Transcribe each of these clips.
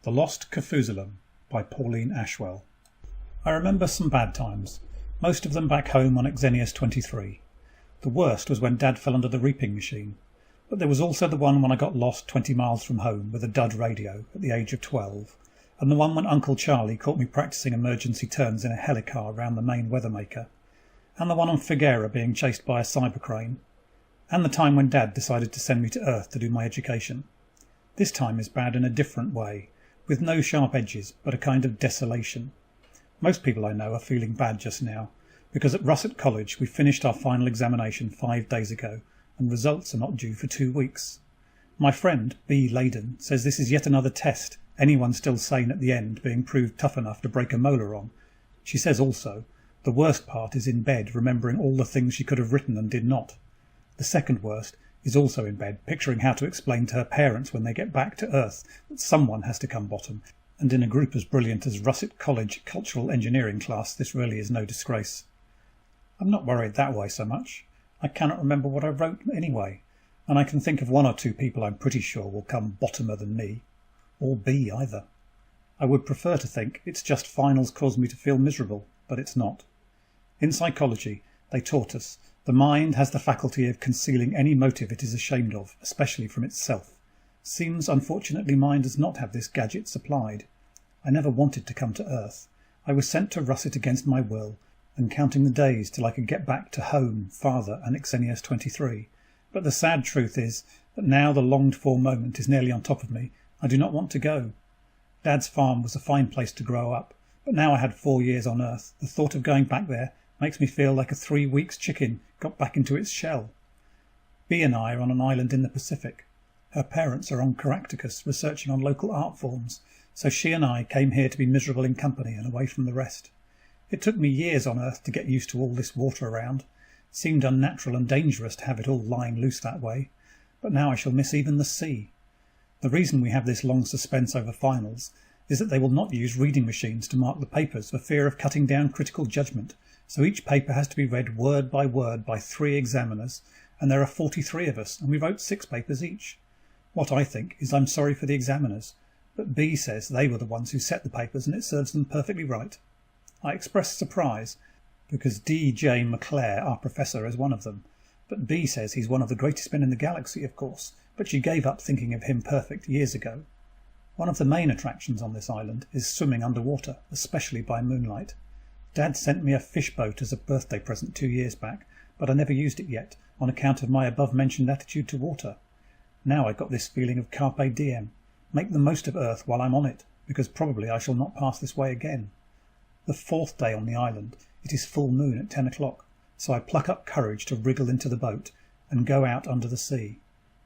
The Lost Kafoozalum by Pauline Ashwell. I remember some bad times, most of them back home on Xenius 23. The worst was when Dad fell under the reaping machine, but there was also the one when I got lost 20 miles from home with a dud radio at the age of 12, and the one when Uncle Charlie caught me practising emergency turns in a helicar round the main weathermaker, and the one on Figuera being chased by a cybercrane, and the time when Dad decided to send me to Earth to do my education. This time is bad in a different way, with no sharp edges, but a kind of desolation. Most people I know are feeling bad just now, because at Russet College we finished our final examination 5 days ago, and results are not due for 2 weeks. My friend, B Laydon, says this is yet another test, anyone still sane at the end being proved tough enough to break a molar on. She says also, the worst part is in bed remembering all the things she could have written and did not. The second worst is also in bed, picturing how to explain to her parents when they get back to Earth that someone has to come bottom, and in a group as brilliant as Russet College Cultural Engineering class this really is no disgrace. I'm not worried that way so much. I cannot remember what I wrote anyway, and I can think of 1 or 2 people I'm pretty sure will come bottomer than me, or B either. I would prefer to think it's just finals cause me to feel miserable, but it's not. In psychology, they taught us the mind has the faculty of concealing any motive it is ashamed of, especially from itself. Seems unfortunately mine does not have this gadget supplied. I never wanted to come to Earth. I was sent to Russet against my will, and counting the days till I could get back to home, father, and Xenius 23. But the sad truth is that now the longed-for moment is nearly on top of me, I do not want to go. Dad's farm was a fine place to grow up, but now I had 4 years on Earth. The thought of going back there makes me feel like a 3 weeks chicken got back into its shell. B and I are on an island in the Pacific. Her parents are on Caractacus researching on local art forms, so she and I came here to be miserable in company and away from the rest. It took me years on Earth to get used to all this water around. It seemed unnatural and dangerous to have it all lying loose that way, but now I shall miss even the sea. The reason we have this long suspense over finals is that they will not use reading machines to mark the papers for fear of cutting down critical judgment, so each paper has to be read word by 3 examiners, and there are 43 of us, and we wrote 6 papers each. What I think is I'm sorry for the examiners, but B says they were the ones who set the papers and it serves them perfectly right. I expressed surprise, because D.J. McClare, our professor, is one of them, but B says he's one of the greatest men in the galaxy, of course, but she gave up thinking of him perfect years ago. One of the main attractions on this island is swimming underwater, especially by moonlight. Dad sent me a fish boat as a birthday present 2 years back, but I never used it yet, on account of my above-mentioned attitude to water. Now I got this feeling of carpe diem, make the most of Earth while I'm on it, because probably I shall not pass this way again. The 4th day on the island, it is full moon at 10 o'clock, so I pluck up courage to wriggle into the boat and go out under the sea.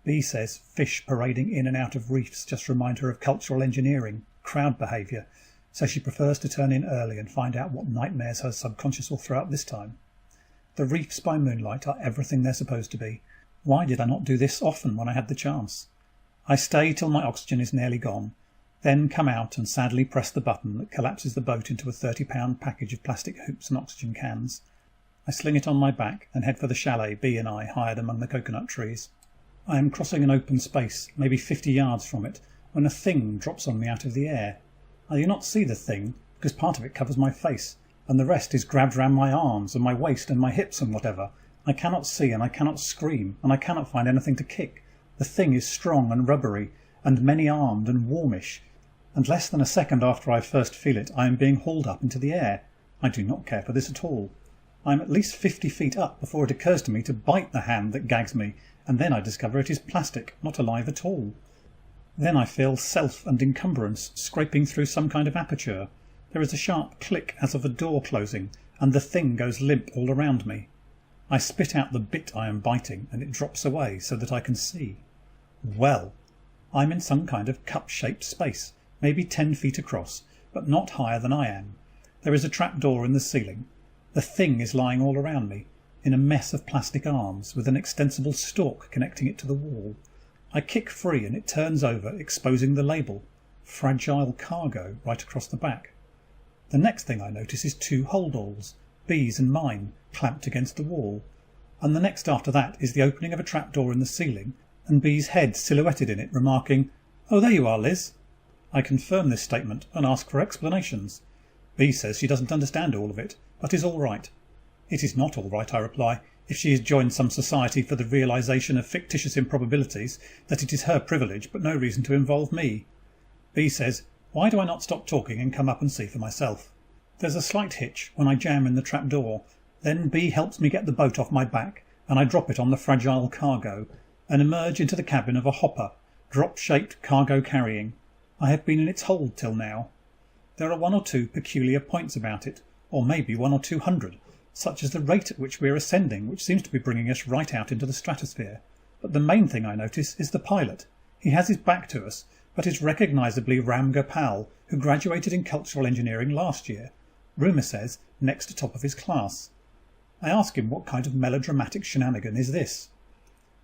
B says fish parading in and out of reefs just remind her of cultural engineering, crowd behaviour, so she prefers to turn in early and find out what nightmares her subconscious will throw up this time. The reefs by moonlight are everything they're supposed to be. Why did I not do this often when I had the chance? I stay till my oxygen is nearly gone, then come out and sadly press the button that collapses the boat into a 30-pound package of plastic hoops and oxygen cans. I sling it on my back and head for the chalet B and I hired among the coconut trees. I am crossing an open space, maybe 50 yards from it, when a thing drops on me out of the air. I do not see the thing, because part of it covers my face, and the rest is grabbed round my arms and my waist and my hips and whatever. I cannot see and I cannot scream, and I cannot find anything to kick. The thing is strong and rubbery, and many-armed and warmish, and less than a second after I first feel it, I am being hauled up into the air. I do not care for this at all. I am at least 50 feet up before it occurs to me to bite the hand that gags me, and then I discover it is plastic, not alive at all. Then I feel self and encumbrance scraping through some kind of aperture. There is a sharp click as of a door closing, and the thing goes limp all around me. I spit out the bit I am biting, and it drops away so that I can see. Well, I'm in some kind of cup-shaped space, maybe 10 feet across, but not higher than I am. There is a trapdoor in the ceiling. The thing is lying all around me, in a mess of plastic arms, with an extensible stalk connecting it to the wall. I kick free and it turns over, exposing the label, Fragile Cargo, right across the back. The next thing I notice is 2 holdalls, B's and mine, clamped against the wall, and the next after that is the opening of a trapdoor in the ceiling, and B's head silhouetted in it, remarking, "Oh, there you are, Liz." I confirm this statement and ask for explanations. B says she doesn't understand all of it, but is all right. It is not all right, I reply. If she has joined some society for the realization of fictitious improbabilities, that it is her privilege, but no reason to involve me. B says, why do I not stop talking and come up and see for myself? There's a slight hitch when I jam in the trap door. Then B helps me get the boat off my back, and I drop it on the fragile cargo, and emerge into the cabin of a hopper, drop-shaped cargo carrying. I have been in its hold till now. There are 1 or 2 peculiar points about it, or maybe 1 or 200, such as the rate at which we are ascending, which seems to be bringing us right out into the stratosphere. But the main thing I notice is the pilot. He has his back to us, but is recognisably Ram Gopal, who graduated in cultural engineering last year. Rumour says next to top of his class. I ask him what kind of melodramatic shenanigan is this.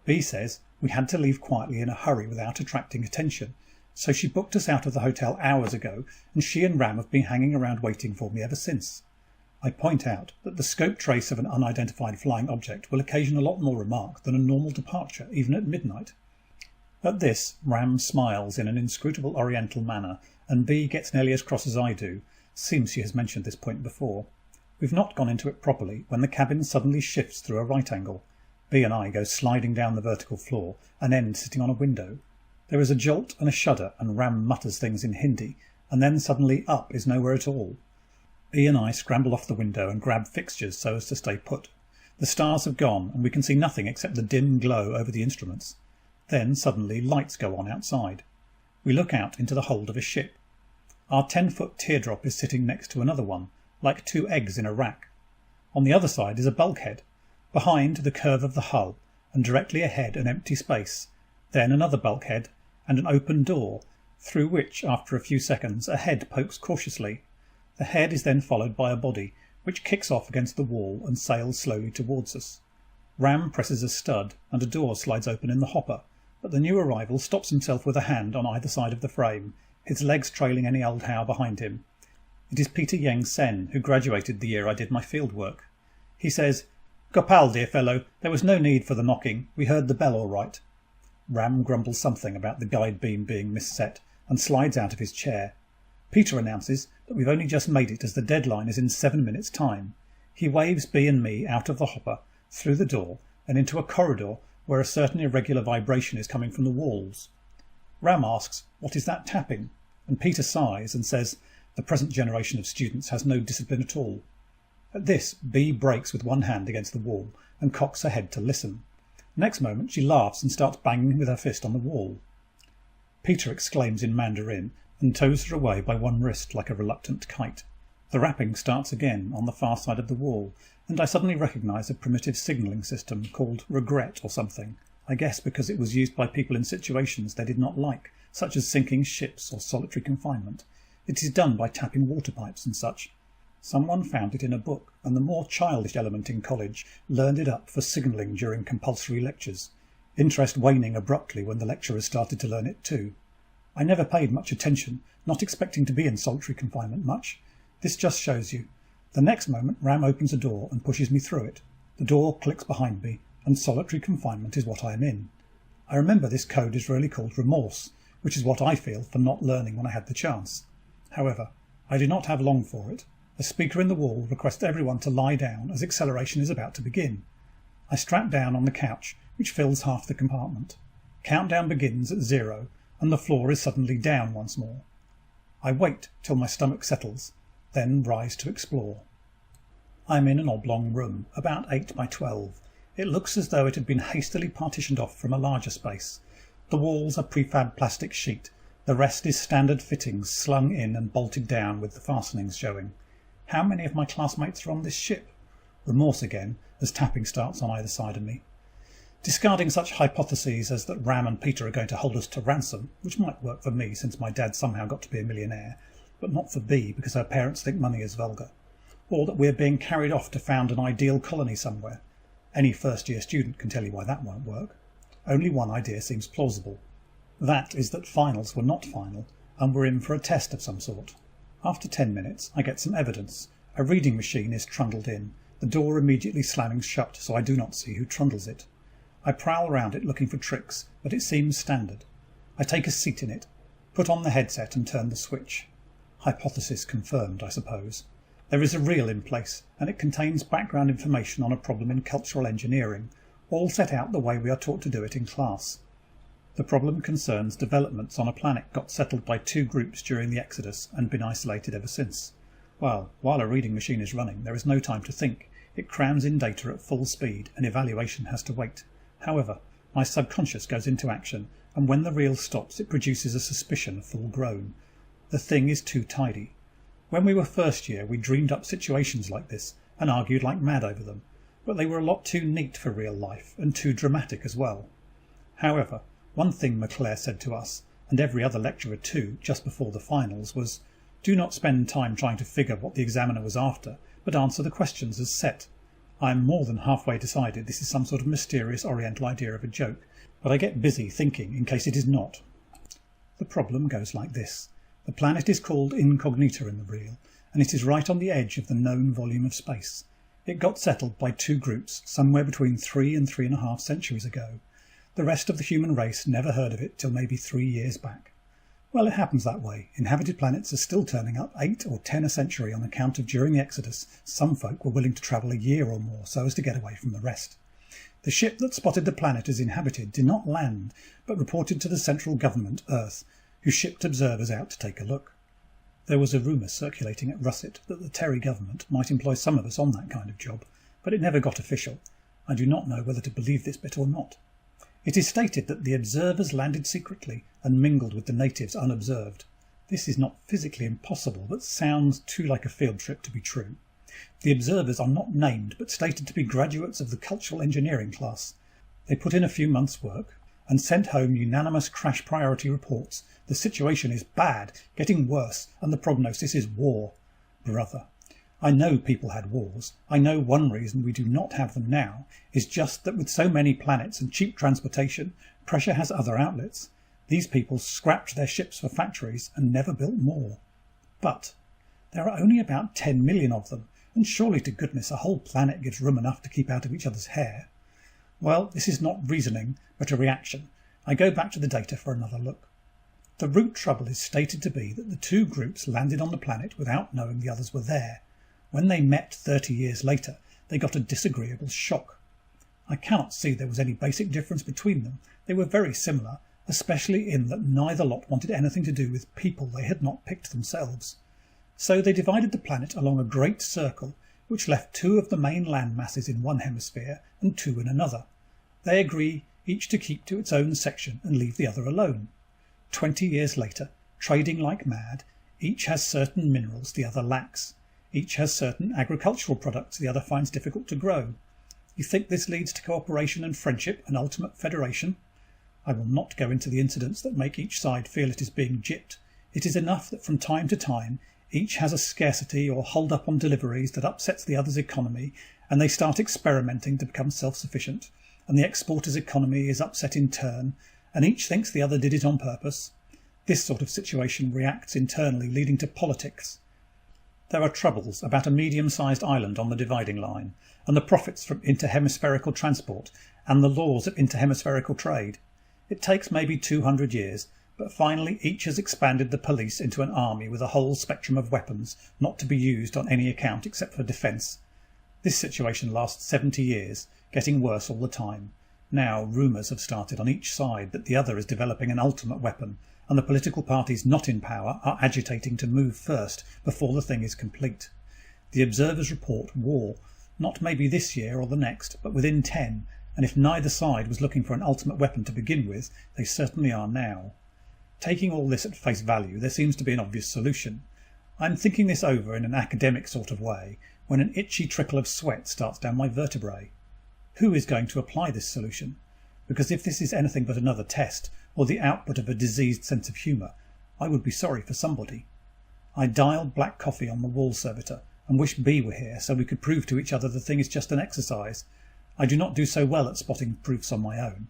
B says we had to leave quietly in a hurry without attracting attention, so she booked us out of the hotel hours ago, and she and Ram have been hanging around waiting for me ever since. I point out that the scope trace of an unidentified flying object will occasion a lot more remark than a normal departure, even at midnight. At this, Ram smiles in an inscrutable oriental manner, and B gets nearly as cross as I do. Seems she has mentioned this point before. We've not gone into it properly when the cabin suddenly shifts through a right angle. B and I go sliding down the vertical floor and end sitting on a window. There is a jolt and a shudder, and Ram mutters things in Hindi, and then suddenly up is nowhere at all. B and I scramble off the window and grab fixtures so as to stay put. The stars have gone, and we can see nothing except the dim glow over the instruments. Then suddenly lights go on outside. We look out into the hold of a ship. Our 10-foot teardrop is sitting next to another one, like 2 eggs in a rack. On the other side is a bulkhead. Behind, the curve of the hull, and directly ahead an empty space. Then another bulkhead, and an open door, through which, after a few seconds, a head pokes cautiously. The head is then followed by a body, which kicks off against the wall and sails slowly towards us. Ram presses a stud, and a door slides open in the hopper, but the new arrival stops himself with a hand on either side of the frame, his legs trailing any old how behind him. It is Peter Yeng Sen, who graduated the year I did my field work. He says, "Gopal, dear fellow, there was no need for the knocking. We heard the bell all right." Ram grumbles something about the guide beam being misset, and slides out of his chair. Peter announces that we've only just made it, as the deadline is in 7 minutes' time. He waves B and me out of the hopper, through the door, and into a corridor where a certain irregular vibration is coming from the walls. Ram asks, "What is that tapping?" And Peter sighs and says, "The present generation of students has no discipline at all." At this, B breaks with one hand against the wall and cocks her head to listen. Next moment she laughs and starts banging with her fist on the wall. Peter exclaims in Mandarin and tows her away by one wrist like a reluctant kite. The rapping starts again on the far side of the wall, and I suddenly recognise a primitive signalling system called regret or something, I guess because it was used by people in situations they did not like, such as sinking ships or solitary confinement. It is done by tapping water pipes and such. Someone found it in a book, and the more childish element in college learned it up for signalling during compulsory lectures, interest waning abruptly when the lecturers started to learn it too. I never paid much attention, not expecting to be in solitary confinement much. This just shows you. The next moment Ram opens a door and pushes me through it. The door clicks behind me, and solitary confinement is what I am in. I remember this code is really called remorse, which is what I feel for not learning when I had the chance. However, I do not have long for it. A speaker in the wall requests everyone to lie down as acceleration is about to begin. I strap down on the couch, which fills half the compartment. Countdown begins at 0, and the floor is suddenly down once more. I wait till my stomach settles, then rise to explore. I am in an oblong room, about 8 by 12. It looks as though it had been hastily partitioned off from a larger space. The walls are prefab plastic sheet. The rest is standard fittings slung in and bolted down with the fastenings showing. How many of my classmates are on this ship? Remorse again, as tapping starts on either side of me. Discarding such hypotheses as that Ram and Peter are going to hold us to ransom, which might work for me since my dad somehow got to be a millionaire, but not for B because her parents think money is vulgar, or that we are being carried off to found an ideal colony somewhere. Any first-year student can tell you why that won't work. Only one idea seems plausible. That is that finals were not final, and we're in for a test of some sort. After 10 minutes, I get some evidence. A reading machine is trundled in, the door immediately slamming shut so I do not see who trundles it. I prowl around it looking for tricks, but it seems standard. I take a seat in it, put on the headset and turn the switch. Hypothesis confirmed, I suppose. There is a reel in place, and it contains background information on a problem in cultural engineering, all set out the way we are taught to do it in class. The problem concerns developments on a planet got settled by two groups during the Exodus and been isolated ever since. Well, while a reading machine is running, there is no time to think. It crams in data at full speed, and evaluation has to wait. However, my subconscious goes into action, and when the reel stops, it produces a suspicion full grown. The thing is too tidy. When we were first year, we dreamed up situations like this and argued like mad over them, but they were a lot too neat for real life and too dramatic as well. However, one thing McClare said to us, and every other lecturer too, just before the finals, was, "Do not spend time trying to figure what the examiner was after, but answer the questions as set." I am more than halfway decided this is some sort of mysterious Oriental idea of a joke, but I get busy thinking in case it is not. The problem goes like this. The planet is called Incognita in the reel, and it is right on the edge of the known volume of space. It got settled by two groups somewhere between 3 and 3.5 centuries ago. The rest of the human race never heard of it till maybe 3 years back. Well, it happens that way. Inhabited planets are still turning up 8 or 10 a century on account of during the Exodus some folk were willing to travel a year or more so as to get away from the rest. The ship that spotted the planet as inhabited did not land, but reported to the central government, Earth, who shipped observers out to take a look. There was a rumour circulating at Russet that the Terry government might employ some of us on that kind of job, but it never got official. I do not know whether to believe this bit or not. It is stated that the observers landed secretly and mingled with the natives unobserved. This is not physically impossible, but sounds too like a field trip to be true. The observers are not named, but stated to be graduates of the cultural engineering class. They put in a few months' work and sent home unanimous crash priority reports. The situation is bad, getting worse, and the prognosis is war. Brother, I know people had wars. I know one reason we do not have them now is just that with so many planets and cheap transportation, pressure has other outlets. These people scrapped their ships for factories and never built more. But there are only about 10 million of them, and surely to goodness a whole planet gives room enough to keep out of each other's hair. Well, this is not reasoning, but a reaction. I go back to the data for another look. The root trouble is stated to be that the two groups landed on the planet without knowing the others were there. When they met 30 years later, they got a disagreeable shock. I cannot see there was any basic difference between them. They were very similar, especially in that neither lot wanted anything to do with people they had not picked themselves. So they divided the planet along a great circle, which left 2 of the main land masses in one hemisphere and 2 in another. They agree each to keep to its own section and leave the other alone. 20 years later, trading like mad, each has certain minerals the other lacks. Each has certain agricultural products the other finds difficult to grow. You think this leads to cooperation and friendship and ultimate federation? I will not go into the incidents that make each side feel it is being gypped. It is enough that from time to time each has a scarcity or hold up on deliveries that upsets the other's economy, and they start experimenting to become self-sufficient, and the exporter's economy is upset in turn, and each thinks the other did it on purpose. This sort of situation reacts internally, leading to politics. There are troubles about a medium-sized island on the dividing line, and the profits from interhemispherical transport, and the laws of interhemispherical trade. It takes maybe 200 years, but finally each has expanded the police into an army with a whole spectrum of weapons, not to be used on any account except for defence. This situation lasts 70 years, getting worse all the time. Now rumours have started on each side that the other is developing an ultimate weapon, and the political parties not in power are agitating to move first before the thing is complete. The observers report war, not maybe this year or the next, but within 10, and if neither side was looking for an ultimate weapon to begin with, they certainly are now. Taking all this at face value, there seems to be an obvious solution. I am thinking this over in an academic sort of way, when an itchy trickle of sweat starts down my vertebrae. Who is going to apply this solution? Because if this is anything but another test, or the output of a diseased sense of humour, I would be sorry for somebody. I dialed black coffee on the wall servitor, and wish B were here so we could prove to each other the thing is just an exercise. I do not do so well at spotting proofs on my own.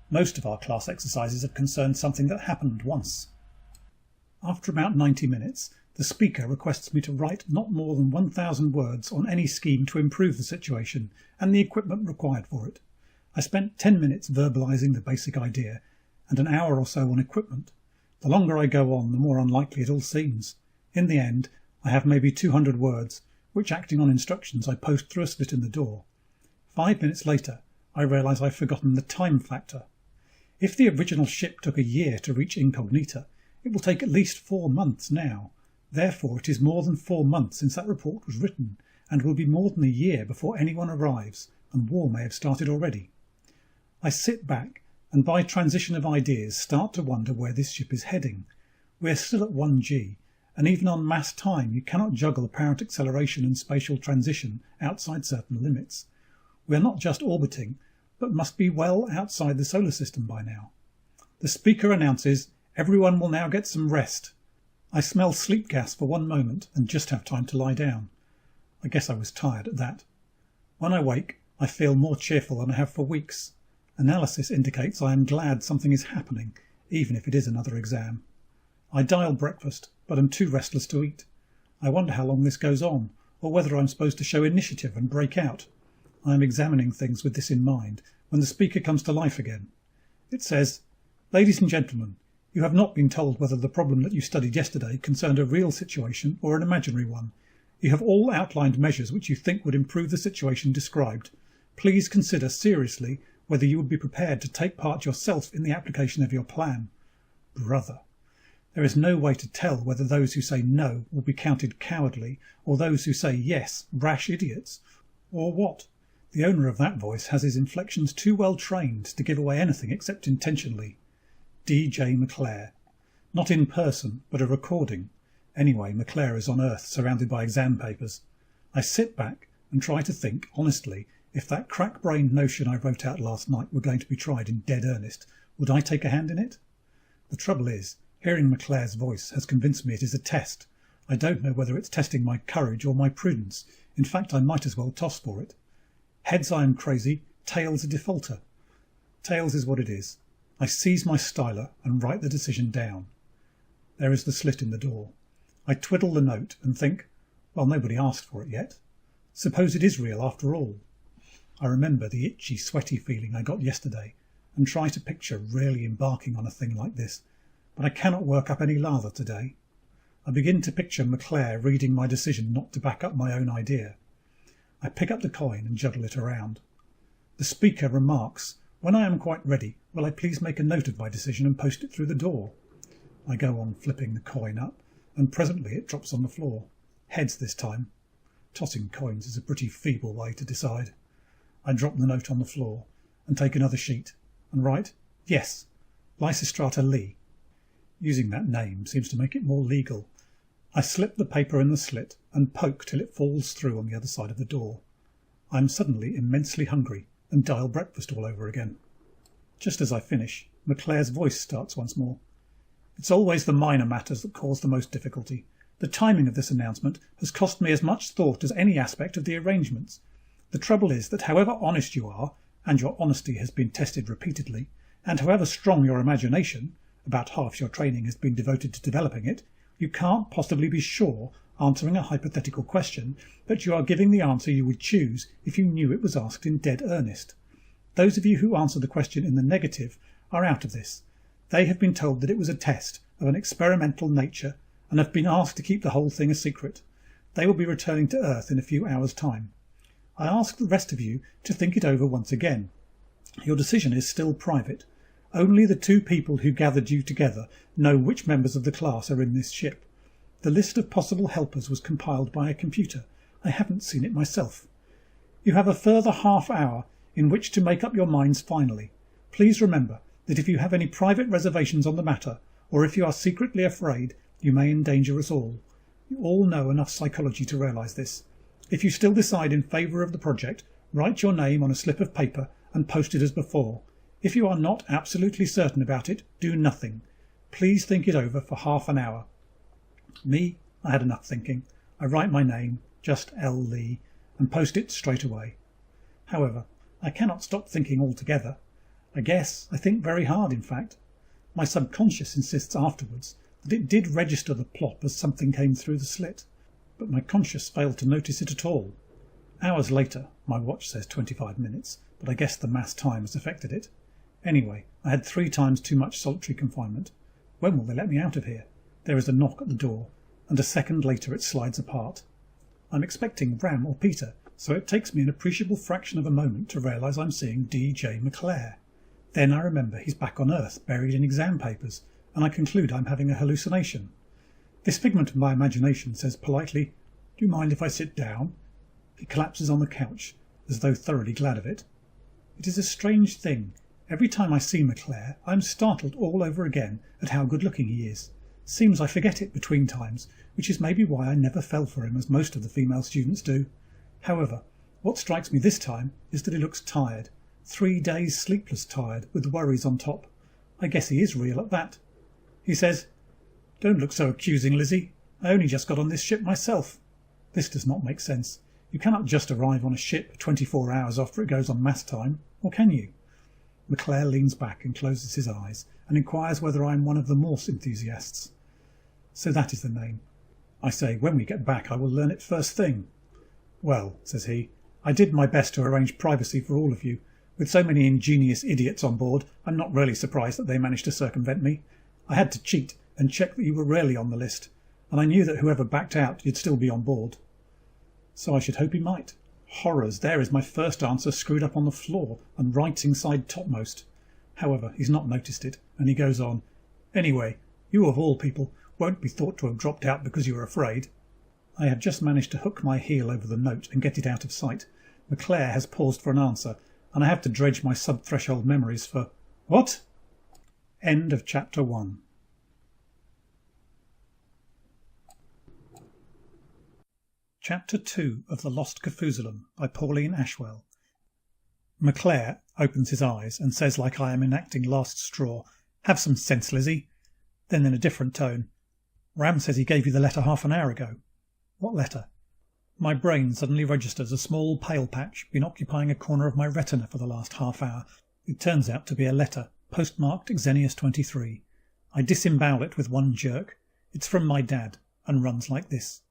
Most of our class exercises have concerned something that happened once. After about 90 minutes, the speaker requests me to write not more than 1,000 words on any scheme to improve the situation and the equipment required for it. I spent 10 minutes verbalising the basic idea, and an hour or so on equipment. The longer I go on, the more unlikely it all seems. In the end, I have maybe 200 words, which, acting on instructions, I post through a slit in the door. 5 minutes later, I realise I've forgotten the time factor. If the original ship took a year to reach Incognita, it will take at least 4 months now. Therefore, it is more than 4 months since that report was written, and will be more than a year before anyone arrives, and war may have started already. I sit back, and by transition of ideas start to wonder where this ship is heading. We are still at 1G, and even on mass time you cannot juggle apparent acceleration and spatial transition outside certain limits. We are not just orbiting, but must be well outside the solar system by now. The speaker announces, "Everyone will now get some rest." I smell sleep gas for one moment and just have time to lie down. I guess I was tired at that. When I wake, I feel more cheerful than I have for weeks. Analysis indicates I am glad something is happening, even if it is another exam. I dial breakfast, but am too restless to eat. I wonder how long this goes on, or whether I'm supposed to show initiative and break out. I am examining things with this in mind when the speaker comes to life again. It says, "Ladies and gentlemen, you have not been told whether the problem that you studied yesterday concerned a real situation or an imaginary one. You have all outlined measures which you think would improve the situation described. Please consider seriously whether you would be prepared to take part yourself in the application of your plan." Brother. There is no way to tell whether those who say no will be counted cowardly, or those who say yes, rash idiots, or what. The owner of that voice has his inflections too well trained to give away anything except intentionally. D.J. McClare. Not in person, but a recording. Anyway, McClare is on Earth, surrounded by exam papers. I sit back and try to think, honestly, if that crack-brained notion I wrote out last night were going to be tried in dead earnest, would I take a hand in it? The trouble is, hearing McClare's voice has convinced me it is a test. I don't know whether it's testing my courage or my prudence. In fact, I might as well toss for it. Heads, I am crazy. Tails, a defaulter. Tails is what it is. I seize my styler and write the decision down. There is the slit in the door. I twiddle the note and think, well, nobody asked for it yet. Suppose it is real after all. I remember the itchy, sweaty feeling I got yesterday and try to picture really embarking on a thing like this, but I cannot work up any lather today. I begin to picture McClare reading my decision not to back up my own idea. I pick up the coin and juggle it around. The speaker remarks, "When I am quite ready, will I please make a note of my decision and post it through the door?" I go on flipping the coin up, and presently it drops on the floor. Heads this time. Tossing coins is a pretty feeble way to decide. I drop the note on the floor and take another sheet and write, "Yes, Lysistrata Lee." Using that name seems to make it more legal. I slip the paper in the slit and poke till it falls through on the other side of the door. I am suddenly immensely hungry and dial breakfast all over again. Just as I finish, McClare's voice starts once more. "It's always the minor matters that cause the most difficulty. The timing of this announcement has cost me as much thought as any aspect of the arrangements. The trouble is that however honest you are, and your honesty has been tested repeatedly, and however strong your imagination, about half your training has been devoted to developing it, you can't possibly be sure, answering a hypothetical question, that you are giving the answer you would choose if you knew it was asked in dead earnest. Those of you who answer the question in the negative are out of this. They have been told that it was a test of an experimental nature and have been asked to keep the whole thing a secret. They will be returning to Earth in a few hours' time. I ask the rest of you to think it over once again. Your decision is still private. Only the 2 people who gathered you together know which members of the class are in this ship. The list of possible helpers was compiled by a computer. I haven't seen it myself. You have a further half hour in which to make up your minds finally. Please remember that if you have any private reservations on the matter, or if you are secretly afraid, you may endanger us all. You all know enough psychology to realise this. If you still decide in favour of the project, write your name on a slip of paper and post it as before. If you are not absolutely certain about it, do nothing. Please think it over for half an hour." Me, I had enough thinking. I write my name, just L. Lee, and post it straight away. However, I cannot stop thinking altogether. I think very hard, in fact. My subconscious insists afterwards that it did register the plop as something came through the slit, but my conscious failed to notice it at all. Hours later, my watch says 25 minutes, but I guess the mass time has affected it. Anyway, I had 3 times too much solitary confinement. When will they let me out of here? There is a knock at the door, and a second later it slides apart. I'm expecting Ram or Peter, so it takes me an appreciable fraction of a moment to realise I'm seeing D.J. McClare. Then I remember he's back on Earth, buried in exam papers, and I conclude I'm having a hallucination. This figment of my imagination says politely, "Do you mind if I sit down?" He collapses on the couch, as though thoroughly glad of it. It is a strange thing. Every time I see McClare, I am startled all over again at how good-looking he is. Seems I forget it between times, which is maybe why I never fell for him as most of the female students do. However, what strikes me this time is that he looks tired. 3 days sleepless tired, with worries on top. I guess he is real at that. He says, "Don't look so accusing, Lizzie. I only just got on this ship myself." This does not make sense. You cannot just arrive on a ship 24 hours after it goes on mass time, or can you? McClare leans back and closes his eyes, and inquires whether I am one of the Morse enthusiasts. So that is the name. I say, when we get back I will learn it first thing. "Well," says he, "I did my best to arrange privacy for all of you. With so many ingenious idiots on board, I'm not really surprised that they managed to circumvent me. I had to cheat and check that you were really on the list, and I knew that whoever backed out, you'd still be on board." So I should hope he might. Horrors, there is my first answer screwed up on the floor and writing side topmost. However, he's not noticed it, and he goes on, "Anyway, you of all people won't be thought to have dropped out because you were afraid." I had just managed to hook my heel over the note and get it out of sight. McClare has paused for an answer, and I have to dredge my sub-threshold memories for "What?" End of Chapter 1. Chapter 2 of The Lost Kafoozalum by Pauline Ashwell. McClare opens his eyes and says like I am enacting Last Straw, "Have some sense, Lizzie." Then in a different tone, "Ram says he gave you the letter half an hour ago." "What letter?" My brain suddenly registers a small pale patch been occupying a corner of my retina for the last half hour. It turns out to be a letter, postmarked Xenius 23. I disembowel it with one jerk. It's from my dad, and runs like this.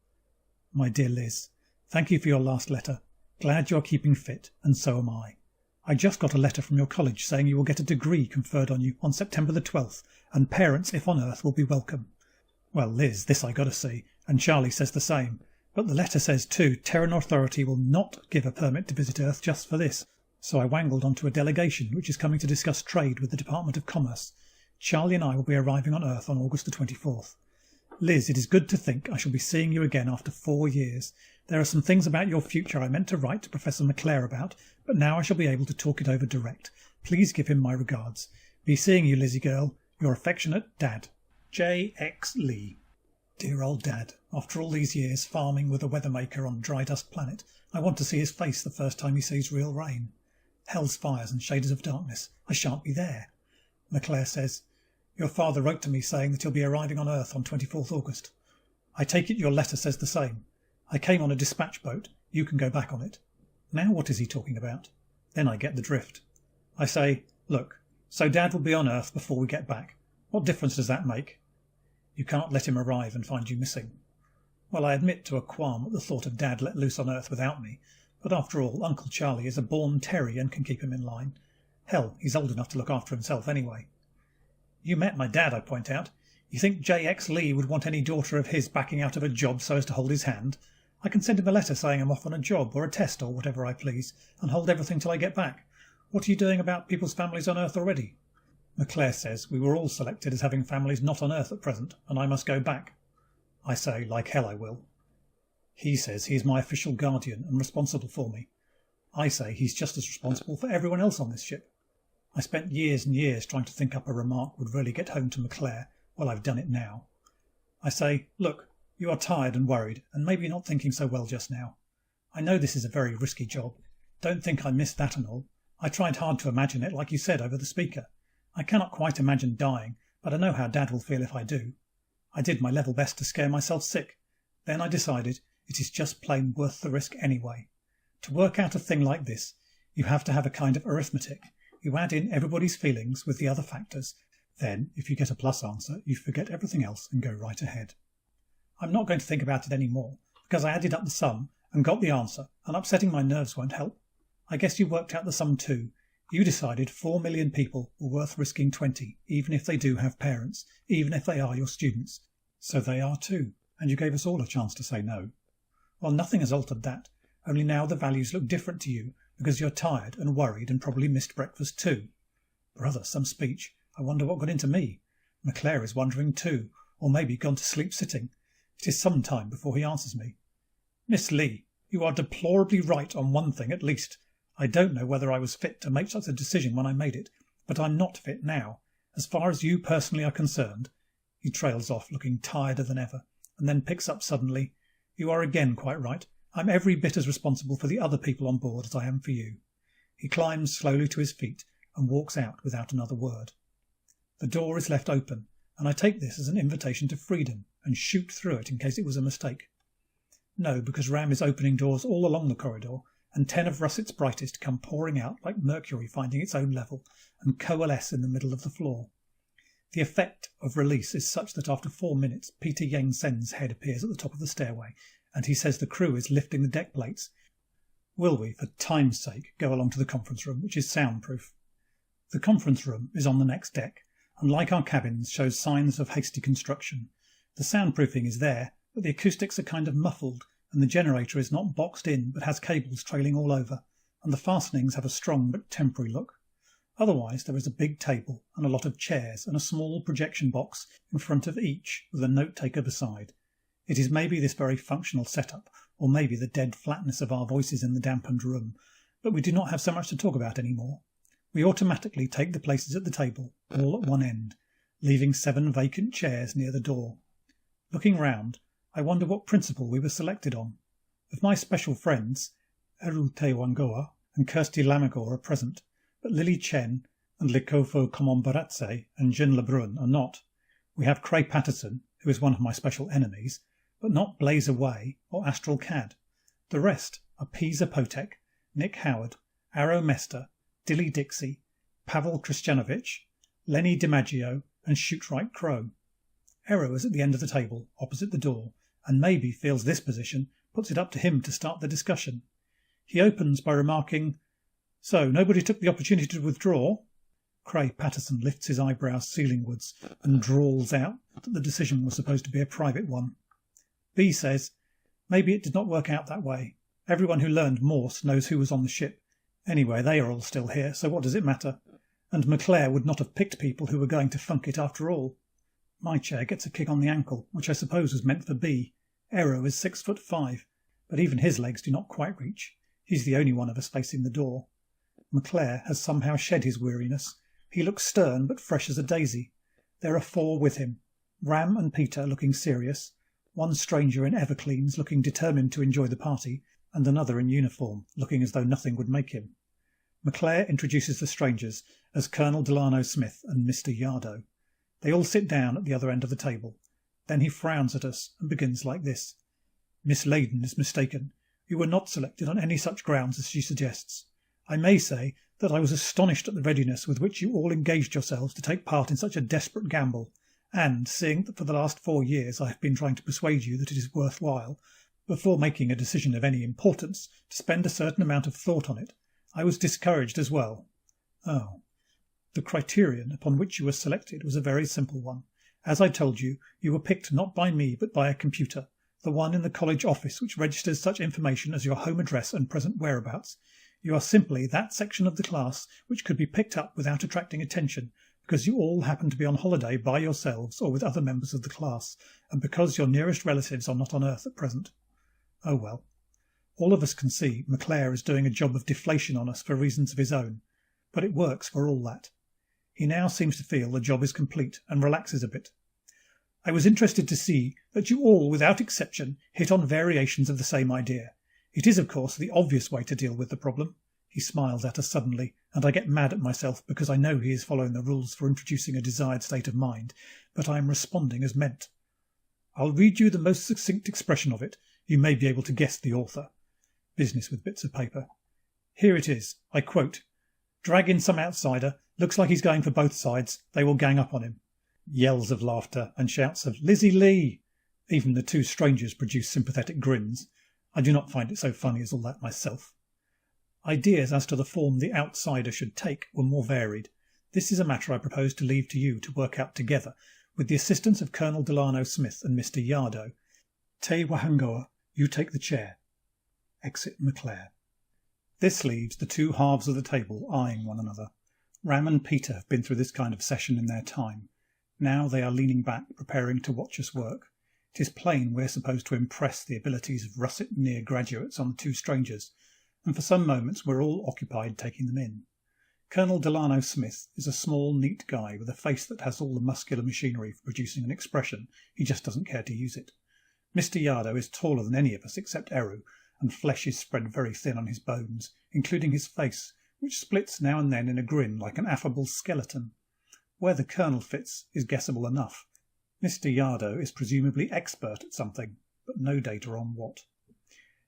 "My dear Liz, thank you for your last letter. Glad you are keeping fit, and so am I. I just got a letter from your college saying you will get a degree conferred on you on September the 12th, and parents, if on Earth, will be welcome. Well, Liz, this I gotta see, and Charlie says the same. But the letter says too, Terran Authority will not give a permit to visit Earth just for this. So I wangled onto a delegation which is coming to discuss trade with the Department of Commerce. Charlie and I will be arriving on Earth on August the 24th. Liz, it is good to think I shall be seeing you again after 4 years. There are some things about your future I meant to write to Professor McClare about, but now I shall be able to talk it over direct. Please give him my regards. Be seeing you, Lizzie girl. Your affectionate Dad, J.X. Lee. Dear old Dad. After all these years farming with a weathermaker on Dry Dust Planet, I want to see his face the first time he sees real rain. Hell's fires and shades of darkness. I shan't be there. McClare says, "Your father wrote to me saying that he'll be arriving on Earth on 24th August. I take it your letter says the same. I came on a dispatch boat. You can go back on it." Now what is he talking about? Then I get the drift. I say, "Look, so Dad will be on Earth before we get back. What difference does that make?" "You can't let him arrive and find you missing." Well, I admit to a qualm at the thought of Dad let loose on Earth without me, but after all, Uncle Charlie is a born terrier and can keep him in line. Hell, he's old enough to look after himself anyway. "You met my dad," I point out. "You think J.X. Lee would want any daughter of his backing out of a job so as to hold his hand? I can send him a letter saying I'm off on a job or a test or whatever I please, and hold everything till I get back. What are you doing about people's families on Earth already?" McClare says we were all selected as having families not on Earth at present, and I must go back. I say, like hell I will. He says he is my official guardian and responsible for me. I say he's just as responsible for everyone else on this ship. I spent years and years trying to think up a remark would really get home to McClare. Well, I've done it now. I say, "Look, you are tired and worried, and maybe not thinking so well just now. I know this is a very risky job. Don't think I missed that and all. I tried hard to imagine it, like you said, over the speaker. I cannot quite imagine dying, but I know how Dad will feel if I do. I did my level best to scare myself sick. Then I decided it is just plain worth the risk anyway. To work out a thing like this, you have to have a kind of arithmetic. You add in everybody's feelings with the other factors. Then, if you get a plus answer, you forget everything else and go right ahead. I'm not going to think about it any more, because I added up the sum and got the answer, and upsetting my nerves won't help. I guess you worked out the sum too. You decided 4 million people were worth risking 20, even if they do have parents, even if they are your students. So they are too, and you gave us all a chance to say no. Well, nothing has altered that, only now the values look different to you because you're tired and worried and probably missed breakfast too. Brother, some speech. I wonder what got into me. McClare is wondering too, or maybe gone to sleep sitting. It is some time before he answers me. Miss Lee, you are deplorably right on one thing at least. I don't know whether I was fit to make such a decision when I made it, but I'm not fit now. As far as you personally are concerned. He trails off, looking tireder than ever, and then picks up suddenly. You are again quite right. I'm every bit as responsible for the other people on board as I am for you. He climbs slowly to his feet and walks out without another word. The door is left open, and I take this as an invitation to freedom and shoot through it in case it was a mistake. No, because Ram is opening doors all along the corridor, and 10 of Russet's brightest come pouring out like mercury finding its own level and coalesce in the middle of the floor. The effect of release is such that after 4 minutes, Peter Yang Sen's head appears at the top of the stairway, and he says the crew is lifting the deck plates. Will we, for time's sake, go along to the conference room, which is soundproof? The conference room is on the next deck, and like our cabins, shows signs of hasty construction. The soundproofing is there, but the acoustics are kind of muffled, and the generator is not boxed in, but has cables trailing all over, and the fastenings have a strong but temporary look. Otherwise, there is a big table and a lot of chairs and a small projection box in front of each with a note-taker beside. It is maybe this very functional setup, or maybe the dead flatness of our voices in the dampened room, but we do not have so much to talk about any more. We automatically take the places at the table, all at one end, leaving 7 vacant chairs near the door. Looking round, I wonder what principle we were selected on. Of my special friends, Eru Te Wangoa and Kirsty Lamagor are present, but Lily Chen and Likofo Komombaratse and Jin Lebrun are not. We have Cray Patterson, who is one of my special enemies, but not Blaze Away or Astral Cad. The rest are P. Zapotek, Nick Howard, Arrow Mester, Dilly Dixie, Pavel Kristyanovich, Lenny DiMaggio, and Shootright Crow. Arrow is at the end of the table, opposite the door, and maybe feels this position puts it up to him to start the discussion. He opens by remarking, "So, nobody took the opportunity to withdraw?" Cray Patterson lifts his eyebrows ceilingwards and drawls out that the decision was supposed to be a private one. B says, "Maybe it did not work out that way. Everyone who learned Morse knows who was on the ship. Anyway, they are all still here, so what does it matter? And McClare would not have picked people who were going to funk it after all." My chair gets a kick on the ankle, which I suppose was meant for B. Arrow is 6'5", but even his legs do not quite reach. He's the only one of us facing the door. McClare has somehow shed his weariness. He looks stern but fresh as a daisy. There are 4 with him. Ram and Peter looking serious, one stranger in Evercleans looking determined to enjoy the party, and another in uniform, looking as though nothing would make him. McClare introduces the strangers as Colonel Delano Smith and Mr. Yardo. They all sit down at the other end of the table. Then he frowns at us and begins like this. "Miss Laydon is mistaken. You were not selected on any such grounds as she suggests. I may say that I was astonished at the readiness with which you all engaged yourselves to take part in such a desperate gamble, and, seeing that for the last 4 years I have been trying to persuade you that it is worthwhile, before making a decision of any importance, to spend a certain amount of thought on it, I was discouraged as well." "Oh." "The criterion upon which you were selected was a very simple one. As I told you, you were picked not by me but by a computer, the one in the college office which registers such information as your home address and present whereabouts. You are simply that section of the class which could be picked up without attracting attention, because you all happen to be on holiday by yourselves or with other members of the class, and because your nearest relatives are not on Earth at present. Oh well. All of us can see McClare is doing a job of deflation on us for reasons of his own, but it works for all that. He now seems to feel the job is complete and relaxes a bit. I was interested to see that you all, without exception, hit on variations of the same idea. It is, of course, the obvious way to deal with the problem. He smiles at us suddenly, and I get mad at myself because I know he is following the rules for introducing a desired state of mind, but I am responding as meant. I'll read you the most succinct expression of it. You may be able to guess the author. Business with bits of paper. Here it is. I quote, "Drag in some outsider. Looks like he's going for both sides. They will gang up on him." Yells of laughter and shouts of "Lizzie Lee!" Even the 2 strangers produce sympathetic grins. I do not find it so funny as all that myself. Ideas as to the form the outsider should take were more varied. This is a matter I propose to leave to you to work out together, with the assistance of Colonel Delano Smith and Mr. Yardo. Te Wahangoa, you take the chair. Exit McClare. This leaves the two halves of the table eyeing one another. Ram and Peter have been through this kind of session in their time. Now they are leaning back, preparing to watch us work. It is plain we're supposed to impress the abilities of russet near graduates on the two strangers, and for some moments we're all occupied taking them in. Colonel Delano Smith is a small, neat guy with a face that has all the muscular machinery for producing an expression. He just doesn't care to use it. Mr. Yardo is taller than any of us except Eru, and flesh is spread very thin on his bones, including his face, which splits now and then in a grin like an affable skeleton. Where the Colonel fits is guessable enough. Mr. Yardo is presumably expert at something, but no data on what.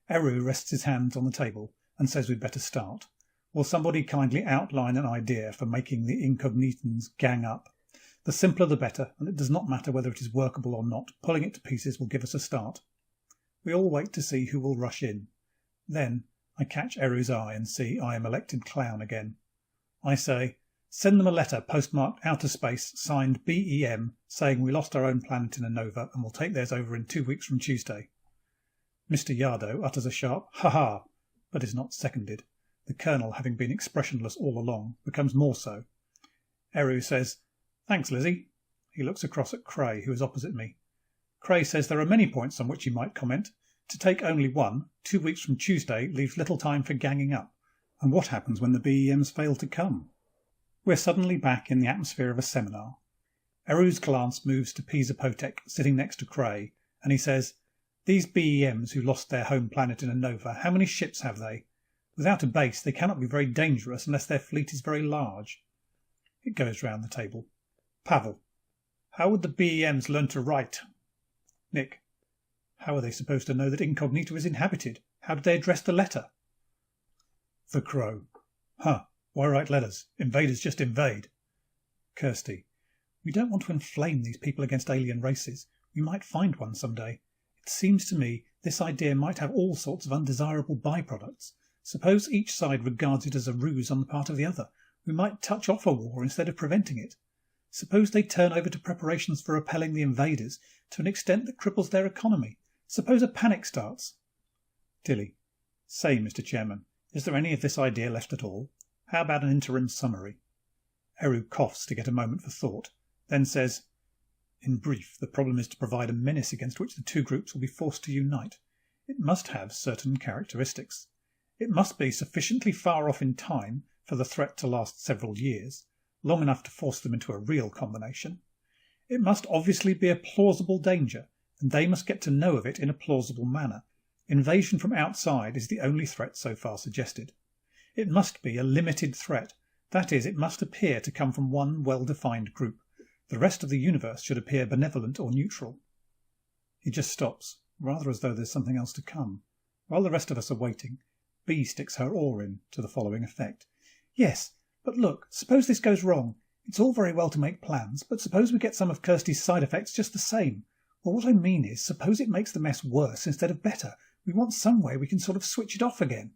Eru rests his hands on the table and says we'd better start. Will somebody kindly outline an idea for making the Incognitans gang up? The simpler the better, and it does not matter whether it is workable or not. Pulling it to pieces will give us a start. We all wait to see who will rush in. Then I catch Eru's eye and see I am elected clown again. I say, send them a letter postmarked outer space, signed BEM, saying we lost our own planet in a nova and will take theirs over in 2 weeks from Tuesday. Mr. Yardo utters a sharp ha-ha, but is not seconded. The Colonel, having been expressionless all along, becomes more so. Eru says, thanks, Lizzie. He looks across at Cray, who is opposite me. Cray says there are many points on which he might comment. To take only one, 2 weeks from Tuesday leaves little time for ganging up. And what happens when the BEMs fail to come? We're suddenly back in the atmosphere of a seminar. Eru's glance moves to Pisa Potek, sitting next to Cray, and he says, these BEMs who lost their home planet in a nova, how many ships have they? Without a base, they cannot be very dangerous unless their fleet is very large. It goes round the table. Pavel. How would the BEMs learn to write? Nick. How are they supposed to know that Incognita is inhabited? How did they address the letter? The Crow. Why write letters? Invaders just invade. Kirsty. We don't want to inflame these people against alien races. We might find one some day. It seems to me this idea might have all sorts of undesirable byproducts. Suppose each side regards it as a ruse on the part of the other. We might touch off a war instead of preventing it. Suppose they turn over to preparations for repelling the invaders to an extent that cripples their economy. Suppose a panic starts. Tilly. Say, Mr. Chairman, is there any of this idea left at all? How about an interim summary? Eru coughs to get a moment for thought, then says, in brief, the problem is to provide a menace against which the two groups will be forced to unite. It must have certain characteristics. It must be sufficiently far off in time for the threat to last several years, long enough to force them into a real combination. It must obviously be a plausible danger, and they must get to know of it in a plausible manner. Invasion from outside is the only threat so far suggested. It must be a limited threat. That is, it must appear to come from one well-defined group. The rest of the universe should appear benevolent or neutral. He just stops, rather as though there's something else to come. While the rest of us are waiting, B sticks her oar in to the following effect. Yes, but look, suppose this goes wrong. It's all very well to make plans, but suppose we get some of Kirsty's side effects just the same. Well, what I mean is, suppose it makes the mess worse instead of better. We want some way we can sort of switch it off again.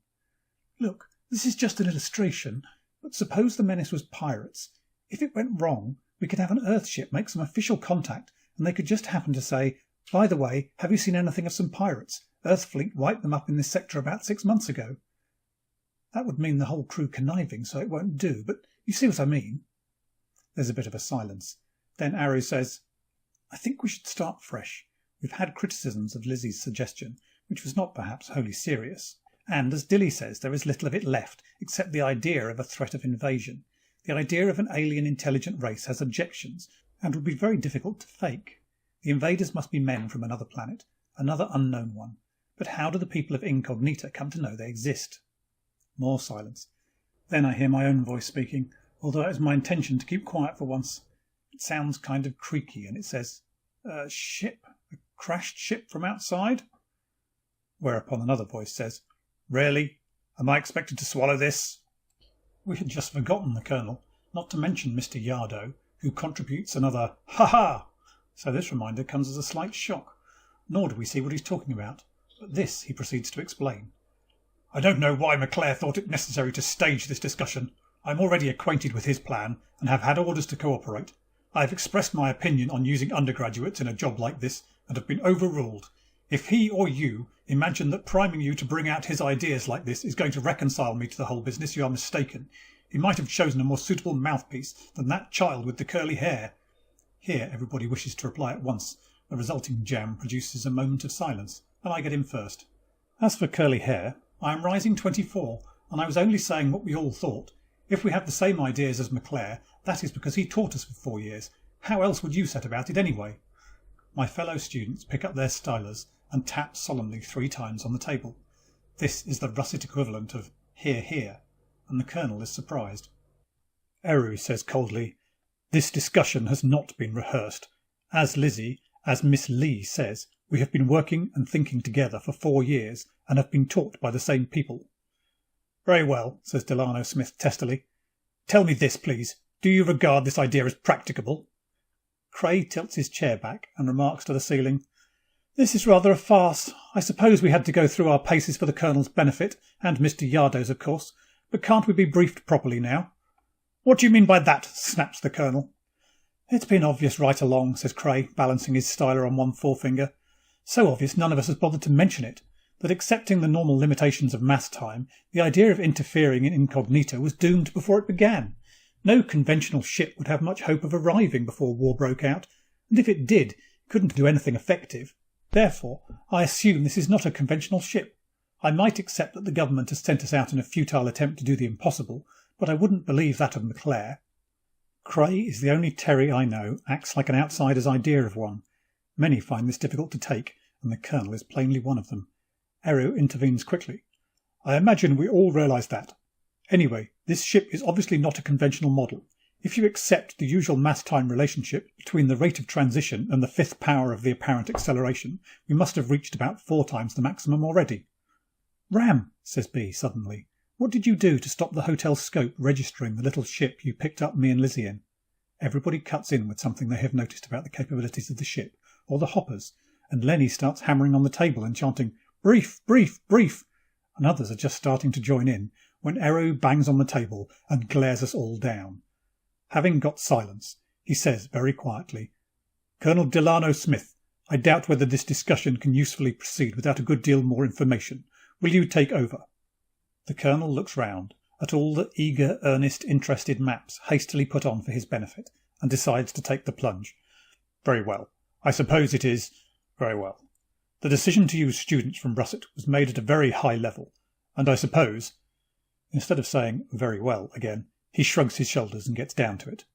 Look, this is just an illustration, but suppose the menace was pirates. If it went wrong, we could have an Earthship make some official contact, and they could just happen to say, by the way, have you seen anything of some pirates? Earth fleet wiped them up in this sector about 6 months ago. That would mean the whole crew conniving, so it won't do, but you see what I mean. There's a bit of a silence. Then Aru says, I think we should start fresh. We've had criticisms of Lizzie's suggestion, which was not perhaps wholly serious. And, as Dilly says, there is little of it left, except the idea of a threat of invasion. The idea of an alien intelligent race has objections, and would be very difficult to fake. The invaders must be men from another planet, another unknown one. But how do the people of Incognita come to know they exist? More silence. Then I hear my own voice speaking, although it was my intention to keep quiet for once. It sounds kind of creaky, and it says, a ship? A crashed ship from outside? Whereupon another voice says, Really? Am I expected to swallow this? We had just forgotten the Colonel, not to mention Mr. Yardo, who contributes another ha-ha. So this reminder comes as a slight shock. Nor do we see what he's talking about. But this he proceeds to explain. I don't know why McClare thought it necessary to stage this discussion. I am already acquainted with his plan and have had orders to cooperate. I have expressed my opinion on using undergraduates in a job like this and have been overruled. If he or you imagine that priming you to bring out his ideas like this is going to reconcile me to the whole business, you are mistaken. He might have chosen a more suitable mouthpiece than that child with the curly hair. Here everybody wishes to reply at once. The resulting jam produces a moment of silence, and I get in first. As for curly hair, I am rising 24, and I was only saying what we all thought. If we have the same ideas as McClare, that is because he taught us for 4 years. How else would you set about it anyway? My fellow students pick up their stylers and tap solemnly 3 times on the table. This is the russet equivalent of "hear, hear," and the Colonel is surprised. Eru says coldly, "This discussion has not been rehearsed. As Miss Lee says, we have been working and thinking together for 4 years and have been taught by the same people." "Very well," says Delano Smith testily. "Tell me this, please. Do you regard this idea as practicable?" Cray tilts his chair back and remarks to the ceiling, "This is rather a farce. I suppose we had to go through our paces for the Colonel's benefit, and Mr. Yardo's, of course, but can't we be briefed properly now?" "What do you mean by that?" snaps the Colonel. "It's been obvious right along," says Cray, balancing his styler on one forefinger. "So obvious none of us has bothered to mention it, that accepting the normal limitations of mass time, the idea of interfering in Incognita was doomed before it began. No conventional ship would have much hope of arriving before war broke out, and if it did, it couldn't do anything effective. Therefore, I assume this is not a conventional ship. I might accept that the government has sent us out in a futile attempt to do the impossible, but I wouldn't believe that of McClare." Cray is the only Terry I know acts like an outsider's idea of one. Many find this difficult to take, and the Colonel is plainly one of them. Eru intervenes quickly. "I imagine we all realise that. Anyway, this ship is obviously not a conventional model. If you accept the usual mass-time relationship between the rate of transition and the 5th power of the apparent acceleration, we must have reached about 4 times the maximum already." "Ram," says B suddenly, "what did you do to stop the hotel scope registering the little ship you picked up me and Lizzie in?" Everybody cuts in with something they have noticed about the capabilities of the ship, or the hoppers, and Lenny starts hammering on the table and chanting, "Brief, brief, brief," and others are just starting to join in when Eru bangs on the table and glares us all down. Having got silence, he says very quietly, "Colonel Delano Smith, I doubt whether this discussion can usefully proceed without a good deal more information. Will you take over?" The Colonel looks round at all the eager, earnest, interested maps hastily put on for his benefit, and decides to take the plunge. "Very well. I suppose it is very well. The decision to use students from Russet was made at a very high level, and I suppose—" Instead of saying "very well" again, he shrugs his shoulders and gets down to it.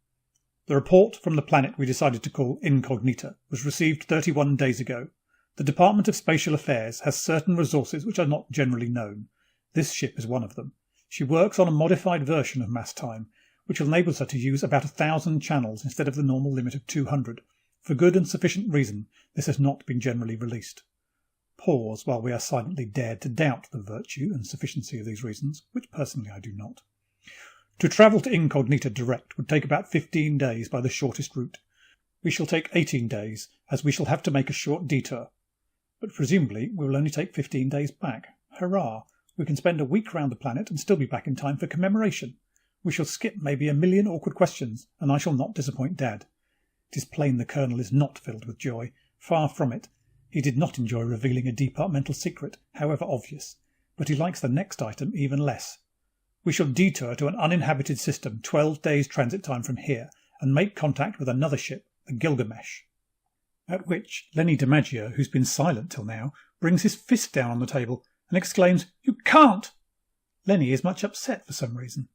"The report from the planet we decided to call Incognita was received 31 days ago. The Department of Spatial Affairs has certain resources which are not generally known. This ship is one of them. She works on a modified version of mass time, which enables her to use about 1,000 channels instead of the normal limit of 200. For good and sufficient reason, this has not been generally released." Pause while we are silently dared to doubt the virtue and sufficiency of these reasons, which personally I do not. "To travel to Incognita direct would take about 15 days by the shortest route. We shall take 18 days, as we shall have to make a short detour. But presumably we will only take 15 days back. Hurrah! We can spend a week round the planet and still be back in time for commemoration. We shall skip maybe a million awkward questions, and I shall not disappoint Dad." It is plain the Colonel is not filled with joy. Far from it. He did not enjoy revealing a departmental secret, however obvious, but he likes the next item even less. "We shall detour to an uninhabited system 12 days transit time from here and make contact with another ship, the Gilgamesh." At which Lenny DiMaggio, who's been silent till now, brings his fist down on the table and exclaims, "You can't!" Lenny is much upset for some reason.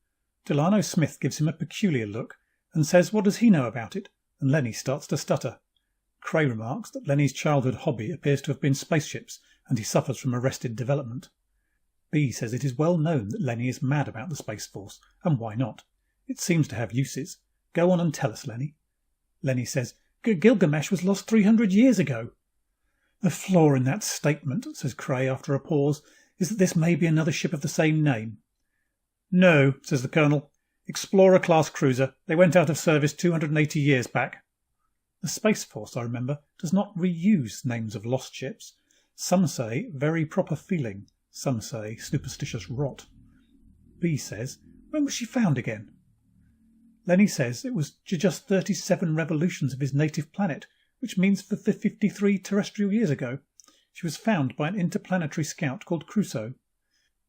Delano Smith gives him a peculiar look and says what does he know about it, and Lenny starts to stutter. Cray remarks that Lenny's childhood hobby appears to have been spaceships, and he suffers from arrested development. B says it is well known that Lenny is mad about the Space Force, and why not? It seems to have uses. Go on and tell us, Lenny. Lenny says, "Gilgamesh was lost 300 years ago." "The flaw in that statement," says Cray after a pause, "is that this may be another ship of the same name." "No," says the Colonel. "Explorer-class cruiser. They went out of service 280 years back." The Space Force, I remember, does not reuse names of lost ships. Some say "very proper feeling," Some say superstitious rot. B says, when was she found again? Lenny says it was just 37 revolutions of his native planet, which means for 53 terrestrial years ago. She was found by an interplanetary scout called Crusoe.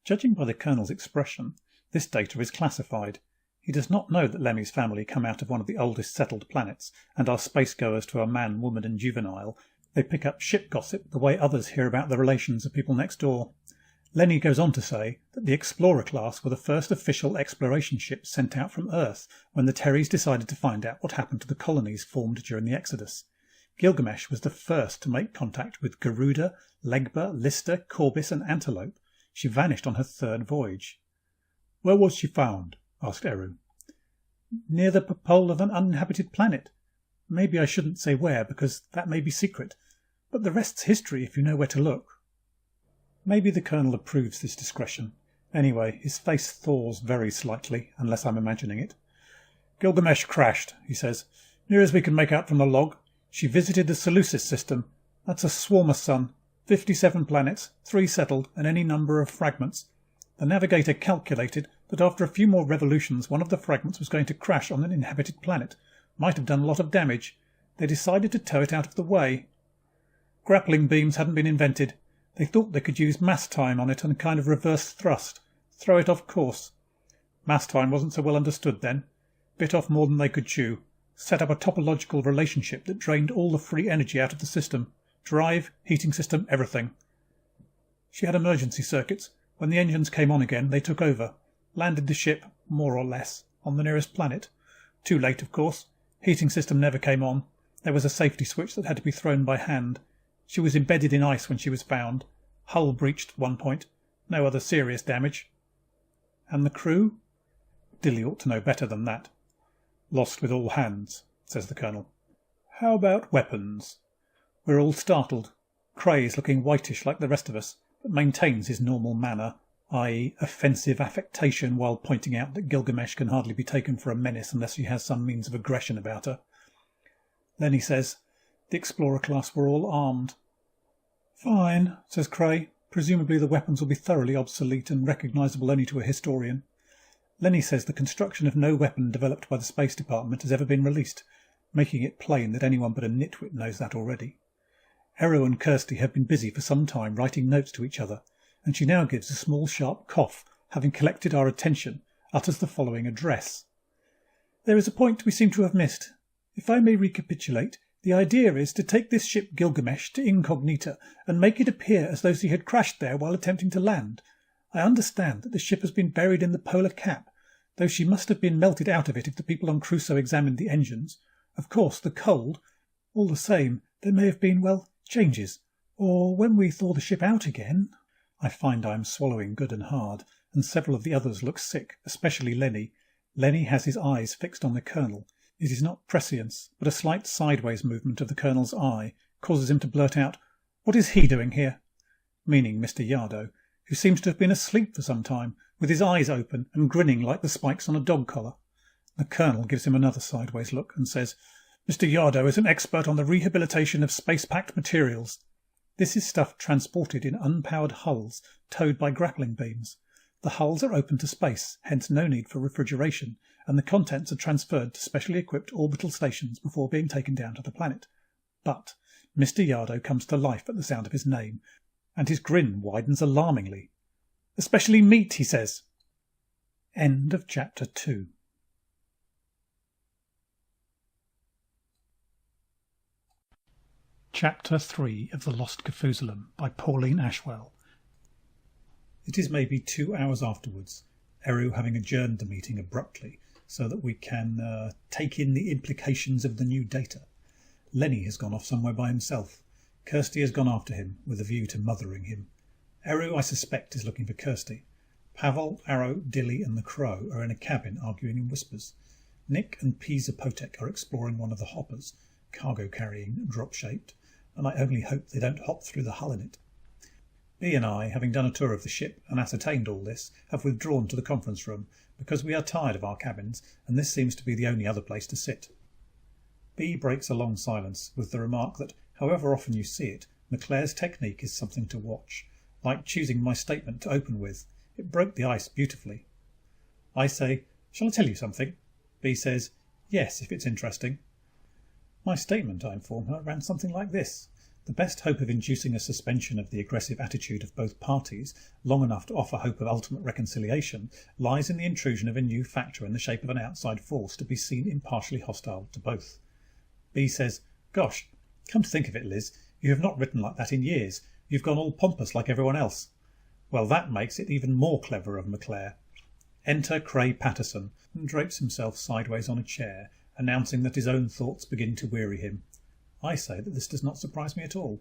Judging by the Colonel's expression, this data is classified. He does not know that Lemmy's family come out of one of the oldest settled planets and are spacegoers to a man, woman and juvenile. They pick up ship gossip the way others hear about the relations of people next door. Lenny goes on to say that the Explorer class were the first official exploration ships sent out from Earth when the Terrys decided to find out what happened to the colonies formed during the Exodus. Gilgamesh was the first to make contact with Garuda, Legba, Lister, Corbis and Antelope. She vanished on her third voyage. Where was she found? Asked Eru. Near the pole of an uninhabited planet. Maybe I shouldn't say where, because that may be secret, but the rest's history if you know where to look. Maybe the Colonel approves this discretion. Anyway, his face thaws very slightly, unless I'm imagining it. Gilgamesh crashed, he says. Near as we can make out from the log, she visited the Seleucus system. That's a swarmer sun. 57 planets, 3 settled, and any number of fragments. The navigator calculated that after a few more revolutions one of the fragments was going to crash on an inhabited planet. Might have done a lot of damage. They decided to tow it out of the way. Grappling beams hadn't been invented. They thought they could use mass time on it and a kind of reverse thrust. Throw it off course. Mass time wasn't so well understood then. Bit off more than they could chew. Set up a topological relationship that drained all the free energy out of the system. Drive, heating system, everything. She had emergency circuits. When the engines came on again, they took over. Landed the ship, more or less, on the nearest planet. Too late, of course. Heating system never came on. There was a safety switch that had to be thrown by hand. She was embedded in ice when she was found. Hull breached at one point. No other serious damage. And the crew? Dilly ought to know better than that. Lost with all hands, says the Colonel. How about weapons? We're all startled. Cray is looking whitish like the rest of us, but maintains his normal manner, i.e. offensive affectation, while pointing out that Gilgamesh can hardly be taken for a menace unless she has some means of aggression about her. Lenny says, the Explorer class were all armed. Fine, says Cray. Presumably the weapons will be thoroughly obsolete and recognisable only to a historian. Lenny says the construction of no weapon developed by the Space Department has ever been released, making it plain that anyone but a nitwit knows that already. Eru and Kirsty have been busy for some time writing notes to each other, and she now gives a small sharp cough, having collected our attention, utters the following address. There is a point we seem to have missed. If I may recapitulate, the idea is to take this ship Gilgamesh to Incognita and make it appear as though she had crashed there while attempting to land. I understand that the ship has been buried in the polar cap, though she must have been melted out of it if the people on Crusoe examined the engines. Of course, the cold. All the same, there may have been, well, changes. Or when we thaw the ship out again... I find I am swallowing good and hard, and several of the others look sick, especially Lenny. Lenny has his eyes fixed on the Colonel. It is not prescience, but a slight sideways movement of the Colonel's eye causes him to blurt out, "What is he doing here?" Meaning Mr. Yardo, who seems to have been asleep for some time, with his eyes open and grinning like the spikes on a dog collar. The Colonel gives him another sideways look and says, "Mr. Yardo is an expert on the rehabilitation of space-packed materials. This is stuff transported in unpowered hulls towed by grappling beams. The hulls are open to space, hence no need for refrigeration, and the contents are transferred to specially equipped orbital stations before being taken down to the planet. But Mr. Yardo comes to life at the sound of his name, and his grin widens alarmingly. Especially meat, he says." End of chapter 2. Chapter 3 of The Lost Kafoozalum by Pauline Ashwell. It is maybe 2 hours afterwards, Eru having adjourned the meeting abruptly so that we can take in the implications of the new data. Lenny has gone off somewhere by himself. Kirsty has gone after him with a view to mothering him. Eru, I suspect, is looking for Kirsty. Pavel, Arrow, Dilly and the Crow are in a cabin arguing in whispers. Nick and P. Zapotek are exploring one of the hoppers, cargo-carrying, drop-shaped, and I only hope they don't hop through the hull in it. B and I, having done a tour of the ship and ascertained all this, have withdrawn to the conference room because we are tired of our cabins, and this seems to be the only other place to sit. B breaks a long silence with the remark that, however often you see it, Leclerc's technique is something to watch. like choosing my statement to open with. It broke the ice beautifully. I say, "Shall I tell you something?" B says, "Yes, if it's interesting." My statement, I inform her, ran something like this. The best hope of inducing a suspension of the aggressive attitude of both parties, long enough to offer hope of ultimate reconciliation, lies in the intrusion of a new factor in the shape of an outside force to be seen impartially hostile to both. B says, "Gosh, come to think of it, Liz, you have not written like that in years. You've gone all pompous like everyone else." Well, that makes it even more clever of Maclaire. Enter Cray Patterson, and drapes himself sideways on a chair, announcing that his own thoughts begin to weary him. I say that this does not surprise me at all.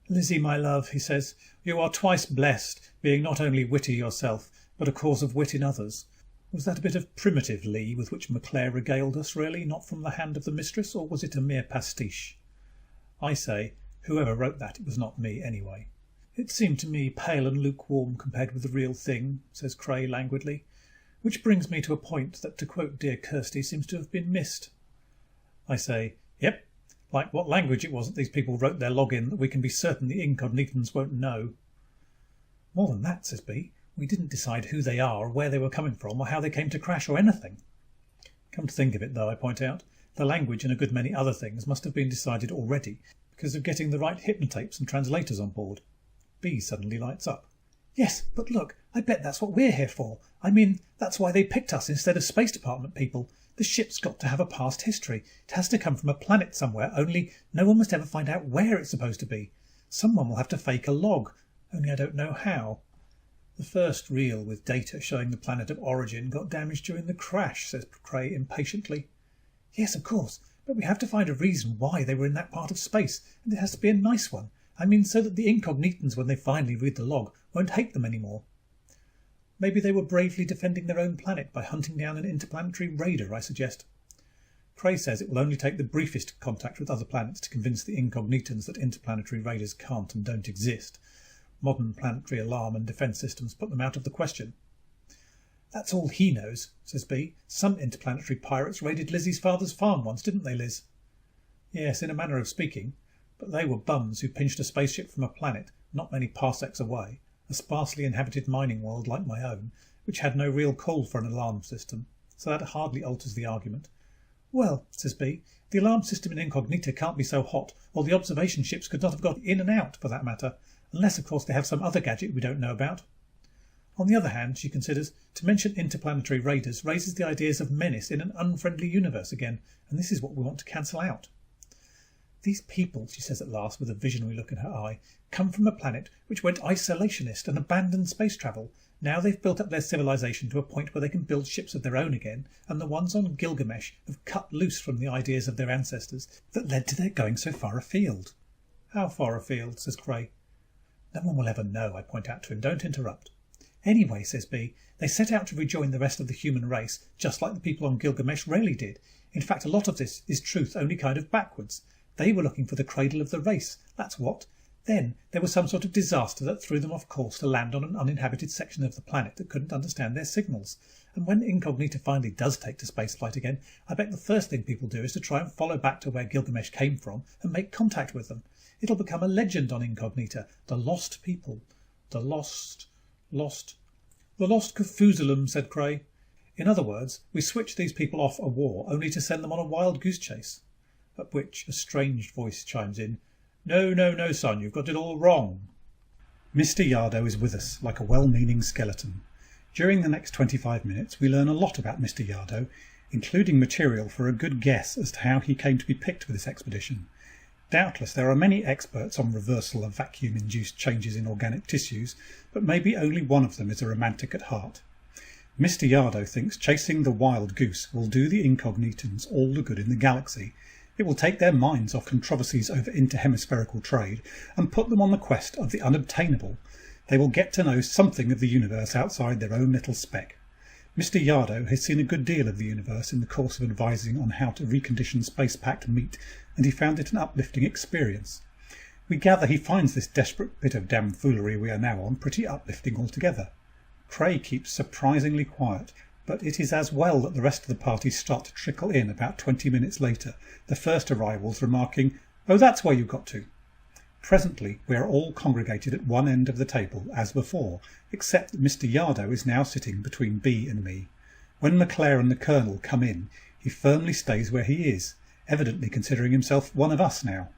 "Lizzie, my love," he says, "you are twice blessed, being not only witty yourself, but a cause of wit in others." Was that a bit of primitive Lee with which Maclaire regaled us, really, not from the hand of the mistress, or was it a mere pastiche? I say, whoever wrote that, it was not me, anyway. "It seemed to me pale and lukewarm compared with the real thing," says Cray languidly, "which brings me to a point that, to quote dear Kirsty, seems to have been missed." I say, "Yep, like what language it was that these people wrote their log in that we can be certain the Incognitans won't know." "More than that," says B, "we didn't decide who they are, or where they were coming from, or how they came to crash, or anything." Come to think of it, though, I point out, the language and a good many other things must have been decided already because of getting the right hypnotapes and translators on board. B suddenly lights up. "Yes, but look, I bet that's what we're here for. I mean, that's why they picked us instead of Space Department people. The ship's got to have a past history. It has to come from a planet somewhere, only no one must ever find out where it's supposed to be. Someone will have to fake a log, only I don't know how." "The first reel with data showing the planet of origin got damaged during the crash," says Cray impatiently. "Yes, of course, but we have to find a reason why they were in that part of space, and it has to be a nice one. I mean, so that the Incognitans, when they finally read the log, won't hate them anymore." "Maybe they were bravely defending their own planet by hunting down an interplanetary raider," I suggest. Cray says it will only take the briefest contact with other planets to convince the Incognitans that interplanetary raiders can't and don't exist. Modern planetary alarm and defence systems put them out of the question. "That's all he knows," says B. "Some interplanetary pirates raided Lizzie's father's farm once, didn't they, Liz?" "Yes, in a manner of speaking. But they were bums who pinched a spaceship from a planet not many parsecs away, a sparsely inhabited mining world like my own, which had no real call for an alarm system, so that hardly alters the argument." "Well," says B, "the alarm system in Incognita can't be so hot, or the observation ships could not have got in and out, for that matter, unless, of course, they have some other gadget we don't know about." On the other hand, she considers, to mention interplanetary raiders raises the ideas of menace in an unfriendly universe again, and this is what we want to cancel out. "These people," she says at last, with a visionary look in her eye, "come from a planet which went isolationist and abandoned space travel. Now they've built up their civilization to a point where they can build ships of their own again, and the ones on Gilgamesh have cut loose from the ideas of their ancestors that led to their going so far afield." "How far afield?" says Cray. "No one will ever know," I point out to him. "Don't interrupt." "Anyway," says B, "they set out to rejoin the rest of the human race, just like the people on Gilgamesh really did. In fact, a lot of this is truth, only kind of backwards. They were looking for the cradle of the race, that's what. Then there was some sort of disaster that threw them off course to land on an uninhabited section of the planet that couldn't understand their signals. And when Incognita finally does take to spaceflight again, I bet the first thing people do is to try and follow back to where Gilgamesh came from and make contact with them. It'll become a legend on Incognita. The lost people. The lost Kafoozalum," said Cray. "In other words, we switch these people off a war only to send them on a wild goose chase." At which a strange voice chimes in. No, son, you've got it all wrong." Mr. Yardo is with us, like a well-meaning skeleton. During the next 25 minutes we learn a lot about Mr. Yardo, including material for a good guess as to how he came to be picked for this expedition. Doubtless there are many experts on reversal of vacuum-induced changes in organic tissues, but maybe only one of them is a romantic at heart. Mr. Yardo thinks chasing the wild goose will do the Incognitans all the good in the galaxy. It will take their minds off controversies over interhemispherical trade and put them on the quest of the unobtainable. They will get to know something of the universe outside their own little speck. Mr. Yardo has seen a good deal of the universe in the course of advising on how to recondition space-packed meat, and he found it an uplifting experience. We gather he finds this desperate bit of damn foolery we are now on pretty uplifting altogether. Cray keeps surprisingly quiet, but it is as well that the rest of the party start to trickle in about 20 minutes later, the first arrivals remarking, "Oh, that's where you got to." Presently we are all congregated at one end of the table, as before, except that Mr. Yardo is now sitting between B and me. When Maclaire and the Colonel come in, he firmly stays where he is, evidently considering himself one of us now.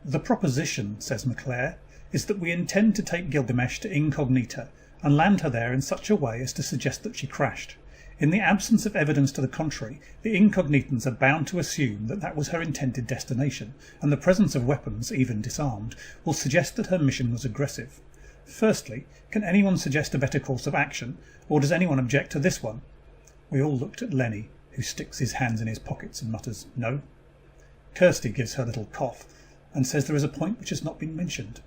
"The proposition," says Maclaire, "is that we intend to take Gilgamesh to Incognita and land her there in such a way as to suggest that she crashed. In the absence of evidence to the contrary, the Incognitans are bound to assume that that was her intended destination, and the presence of weapons, even disarmed, will suggest that her mission was aggressive. Firstly, can anyone suggest a better course of action, or does anyone object to this one?" We all looked at Lenny, who sticks his hands in his pockets and mutters, "No." Kirsty gives her little cough and says there is a point which has not been mentioned.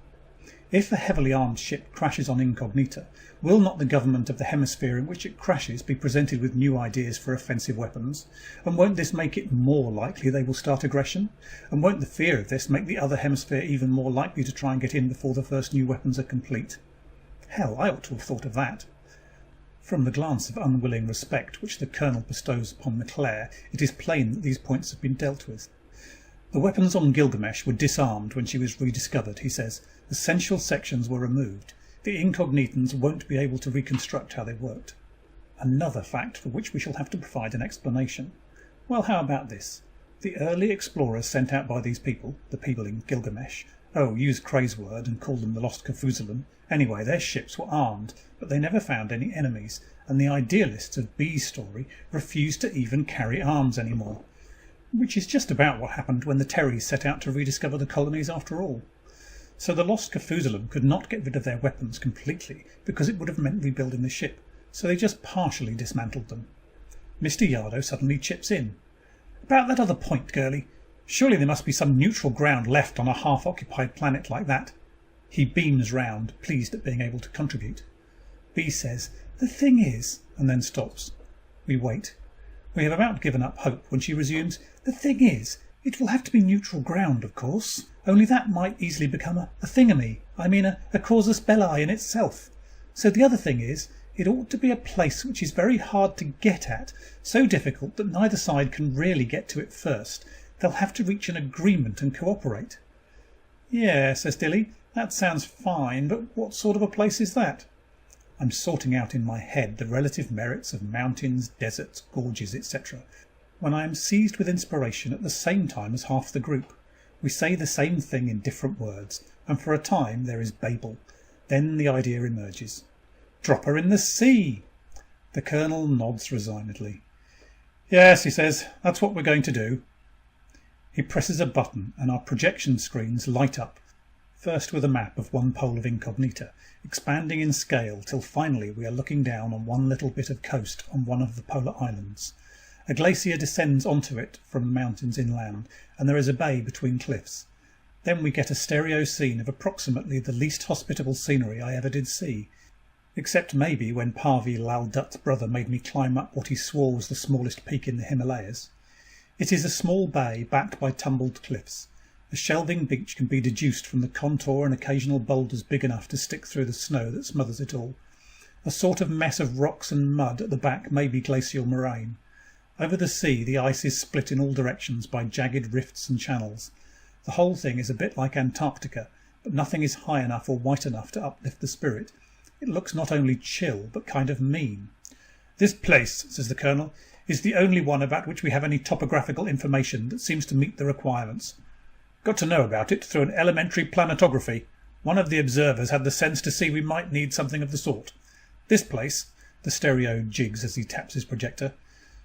If a heavily armed ship crashes on Incognita, will not the government of the hemisphere in which it crashes be presented with new ideas for offensive weapons? And won't this make it more likely they will start aggression? And won't the fear of this make the other hemisphere even more likely to try and get in before the first new weapons are complete? Hell, I ought to have thought of that. From the glance of unwilling respect which the Colonel bestows upon Maclaire, it is plain that these points have been dealt with. "The weapons on Gilgamesh were disarmed when she was rediscovered," he says. "Essential sections were removed. The Incognitans won't be able to reconstruct how they worked." Another fact for which we shall have to provide an explanation. Well, how about this? The early explorers sent out by these people, the people in Gilgamesh, use Cray's word and call them the Lost Kafoozalum. Anyway, their ships were armed, but they never found any enemies, and the idealists of B's story refused to even carry arms anymore. Which is just about what happened when the Terrys set out to rediscover the colonies after all. So the Lost Kafoozalum could not get rid of their weapons completely because it would have meant rebuilding the ship, so they just partially dismantled them. Mr. Yardo suddenly chips in. "About that other point, girlie. Surely there must be some neutral ground left on a half-occupied planet like that." He beams round, pleased at being able to contribute. B says, "The thing is," and then stops. We wait. We have about given up hope when she resumes, "The thing is, it will have to be neutral ground, of course, only that might easily become a thingamy, a casus belli in itself. So the other thing is, it ought to be a place which is very hard to get at, so difficult that neither side can really get to it first. They'll have to reach an agreement and cooperate." "Yeah," says Dilly, "that sounds fine, but what sort of a place is that?" I'm sorting out in my head the relative merits of mountains, deserts, gorges, etc., when I am seized with inspiration at the same time as half the group. We say the same thing in different words, and for a time there is babel. Then the idea emerges. "Drop her in the sea!" The Colonel nods resignedly. "Yes," he says, "that's what we're going to do." He presses a button and our projection screens light up, first with a map of one pole of Incognita, expanding in scale till finally we are looking down on one little bit of coast on one of the polar islands. A glacier descends onto it from the mountains inland, and there is a bay between cliffs. Then we get a stereo scene of approximately the least hospitable scenery I ever did see, except maybe when Parvi Lal Dutt's brother made me climb up what he swore was the smallest peak in the Himalayas. It is a small bay backed by tumbled cliffs. A shelving beach can be deduced from the contour and occasional boulders big enough to stick through the snow that smothers it all. A sort of mess of rocks and mud at the back may be glacial moraine. Over the sea the ice is split in all directions by jagged rifts and channels. The whole thing is a bit like Antarctica, but nothing is high enough or white enough to uplift the spirit. It looks not only chill, but kind of mean. "This place," says the Colonel, "is the only one about which we have any topographical information that seems to meet the requirements. Got to know about it through an elementary planetography. One of the observers had the sense to see we might need something of the sort. This place," the stereo jigs as he taps his projector,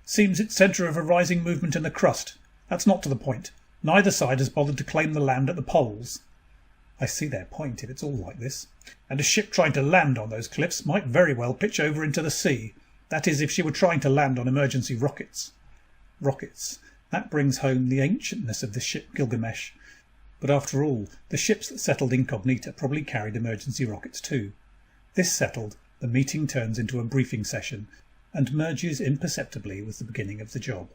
"seems its centre of a rising movement in the crust. That's not to the point. Neither side has bothered to claim the land at the poles." I see their point if it's all like this. "And a ship trying to land on those cliffs might very well pitch over into the sea. That is, if she were trying to land on emergency rockets." Rockets. That brings home the ancientness of the ship Gilgamesh. But after all, the ships that settled Incognita probably carried emergency rockets too. This settled, the meeting turns into a briefing session and merges imperceptibly with the beginning of the job.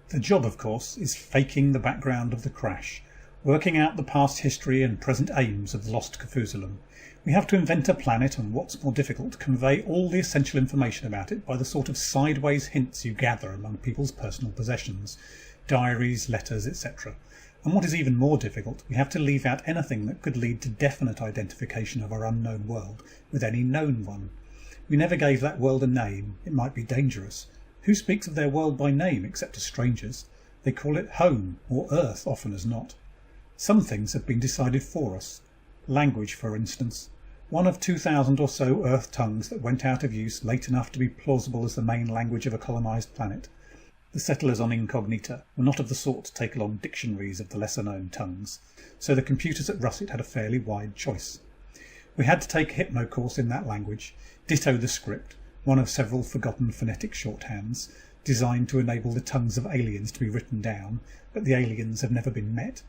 The job, of course, is faking the background of the crash, working out the past history and present aims of the Lost Kafoozalum. We have to invent a planet, and what's more difficult, convey all the essential information about it by the sort of sideways hints you gather among people's personal possessions, diaries, letters, etc., And what is even more difficult, we have to leave out anything that could lead to definite identification of our unknown world with any known one. We never gave that world a name. It might be dangerous. Who speaks of their world by name except to strangers? They call it home, or earth often as not. Some things have been decided for us. Language, for instance. One of 2,000 or so earth tongues that went out of use late enough to be plausible as the main language of a colonised planet. The settlers on Incognita were not of the sort to take along dictionaries of the lesser-known tongues, so the computers at Russet had a fairly wide choice. We had to take a hypno course in that language, ditto the script, one of several forgotten phonetic shorthands, designed to enable the tongues of aliens to be written down, but the aliens have never been met.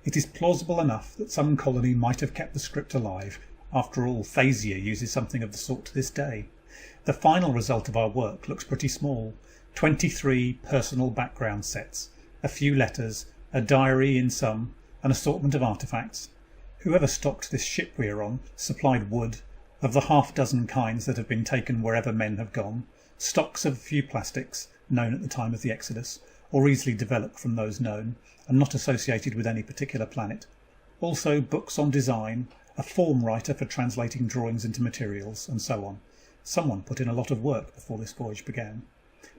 It is plausible enough that some colony might have kept the script alive. After all, Thasia uses something of the sort to this day. The final result of our work looks pretty small. 23 personal background sets, a few letters, a diary in some, an assortment of artefacts. Whoever stocked this ship we are on supplied wood, of the half-dozen kinds that have been taken wherever men have gone, stocks of a few plastics, known at the time of the Exodus, or easily developed from those known, and not associated with any particular planet. Also books on design, a form writer for translating drawings into materials, and so on. Someone put in a lot of work before this voyage began.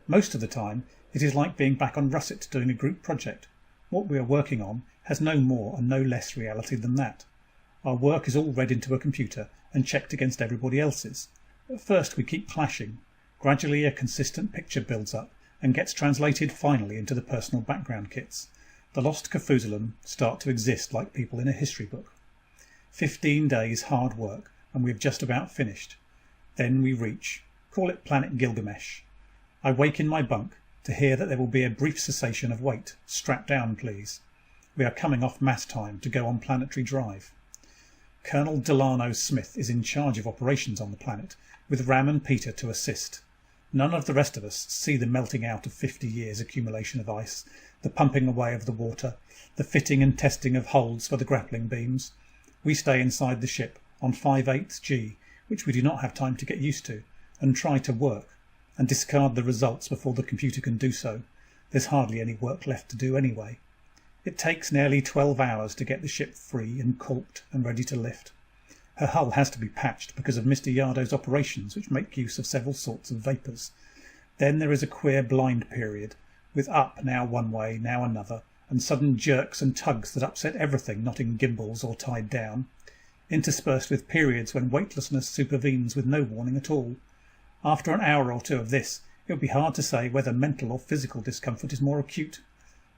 Most of the time, it is like being back on Russet doing a group project. What we are working on has no more and no less reality than that. Our work is all read into a computer and checked against everybody else's. At first we keep clashing. Gradually a consistent picture builds up and gets translated finally into the personal background kits. The Lost Kafoozalum start to exist like people in a history book. 15 days hard work and we have just about finished. Then we reach, call it Planet Gilgamesh. I wake in my bunk to hear that there will be a brief cessation of wait. Strap down, please. We are coming off mass time to go on planetary drive. Colonel Delano Smith is in charge of operations on the planet, with Ram and Peter to assist. None of the rest of us see the melting out of 50 years' accumulation of ice, the pumping away of the water, the fitting and testing of holds for the grappling beams. We stay inside the ship on 5/8 G, which we do not have time to get used to, and try to work, and discard the results before the computer can do so. There's hardly any work left to do anyway. It takes nearly 12 hours to get the ship free and caulked and ready to lift. Her hull has to be patched because of Mr. Yardo's operations, which make use of several sorts of vapours. Then there is a queer blind period, with up now one way, now another, and sudden jerks and tugs that upset everything not in gimbals or tied down, interspersed with periods when weightlessness supervenes with no warning at all. After an hour or two of this, it would be hard to say whether mental or physical discomfort is more acute.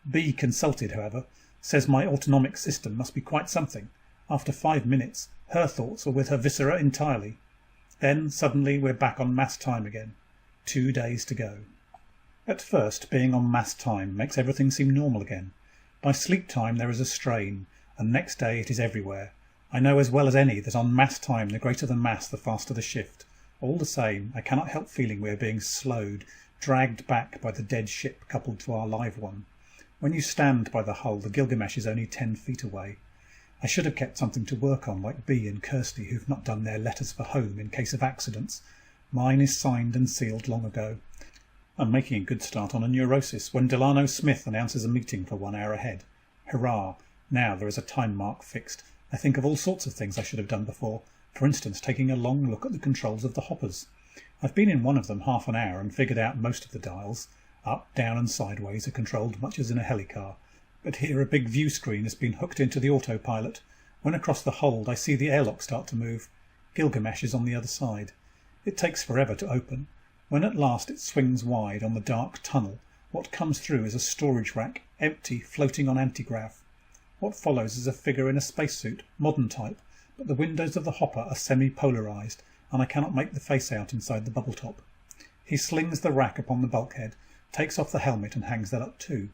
B, consulted, however, says my autonomic system must be quite something. After 5 minutes, her thoughts were with her viscera entirely. Then, suddenly, we're back on mass time again. 2 days to go. At first, being on mass time makes everything seem normal again. By sleep time there is a strain, and next day it is everywhere. I know as well as any that on mass time the greater the mass, the faster the shift. All the same, I cannot help feeling we are being slowed, dragged back by the dead ship coupled to our live one. When you stand by the hull, the Gilgamesh is only 10 feet away. I should have kept something to work on, like B and Kirsty, who've not done their letters for home in case of accidents. Mine is signed and sealed long ago. I'm making a good start on a neurosis when Delano Smith announces a meeting for 1 hour ahead. Hurrah! Now there is a time mark fixed. I think of all sorts of things I should have done before. For instance, taking a long look at the controls of the hoppers. I've been in one of them half an hour and figured out most of the dials. Up, down and sideways are controlled much as in a helicar. But here a big view screen has been hooked into the autopilot. When across the hold I see the airlock start to move. Gilgamesh is on the other side. It takes forever to open. When at last it swings wide on the dark tunnel, what comes through is a storage rack, empty, floating on antigrav. What follows is a figure in a spacesuit, modern type, but the windows of the hopper are semi-polarised, and I cannot make the face out inside the bubble top. He slings the rack upon the bulkhead, takes off the helmet and hangs that up too.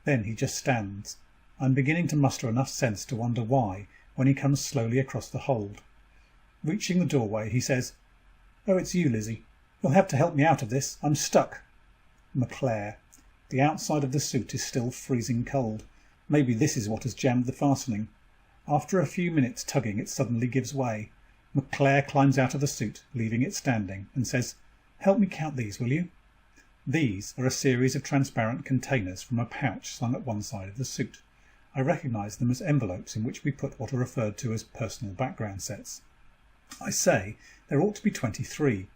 Then he just stands. I'm beginning to muster enough sense to wonder why, when he comes slowly across the hold. Reaching the doorway, he says, "Oh, it's you, Lizzie. You'll have to help me out of this. I'm stuck." McClare. The outside of the suit is still freezing cold. Maybe this is what has jammed the fastening. After a few minutes tugging, it suddenly gives way. McClare climbs out of the suit, leaving it standing, and says, "Help me count these, will you?" These are a series of transparent containers from a pouch slung at one side of the suit. I recognise them as envelopes in which we put what are referred to as personal background sets. I say, there ought to be 23.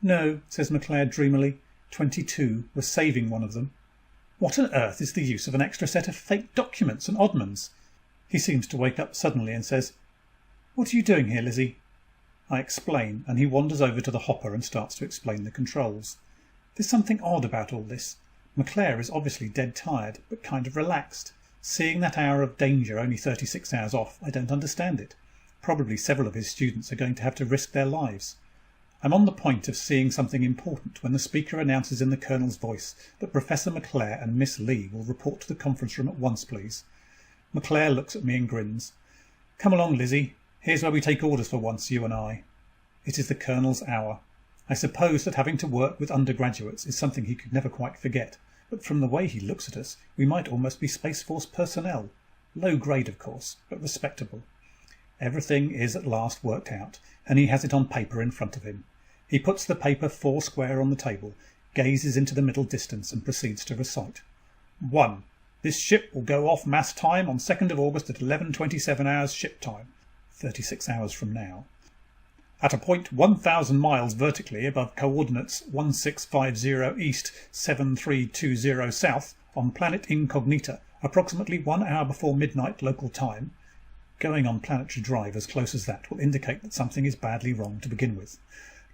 No, says Macleod dreamily, 22. We're saving one of them. What on earth is the use of an extra set of fake documents and oddments? He seems to wake up suddenly and says, What are you doing here, Lizzie? I explain, and he wanders over to the hopper and starts to explain the controls. There's something odd about all this. Macleod is obviously dead tired, but kind of relaxed. Seeing that hour of danger only 36 hours off, I don't understand it. Probably several of his students are going to have to risk their lives. I'm on the point of seeing something important when the speaker announces in the Colonel's voice that Professor Macleod and Miss Lee will report to the conference room at once, please. Macleod looks at me and grins. Come along, Lizzie. Here's where we take orders for once, you and I. It is the Colonel's hour. I suppose that having to work with undergraduates is something he could never quite forget, but from the way he looks at us, we might almost be Space Force personnel. Low grade, of course, but respectable. Everything is at last worked out, and he has it on paper in front of him. He puts the paper foursquare on the table, gazes into the middle distance, and proceeds to recite. 1. This ship will go off mass time on 2nd of August at 11:27 hours ship time, 36 hours from now. At a point 1,000 miles vertically above coordinates 1650 east, 7320 south on planet Incognita, approximately 1 hour before midnight local time. Going on planetary drive as close as that will indicate that something is badly wrong to begin with.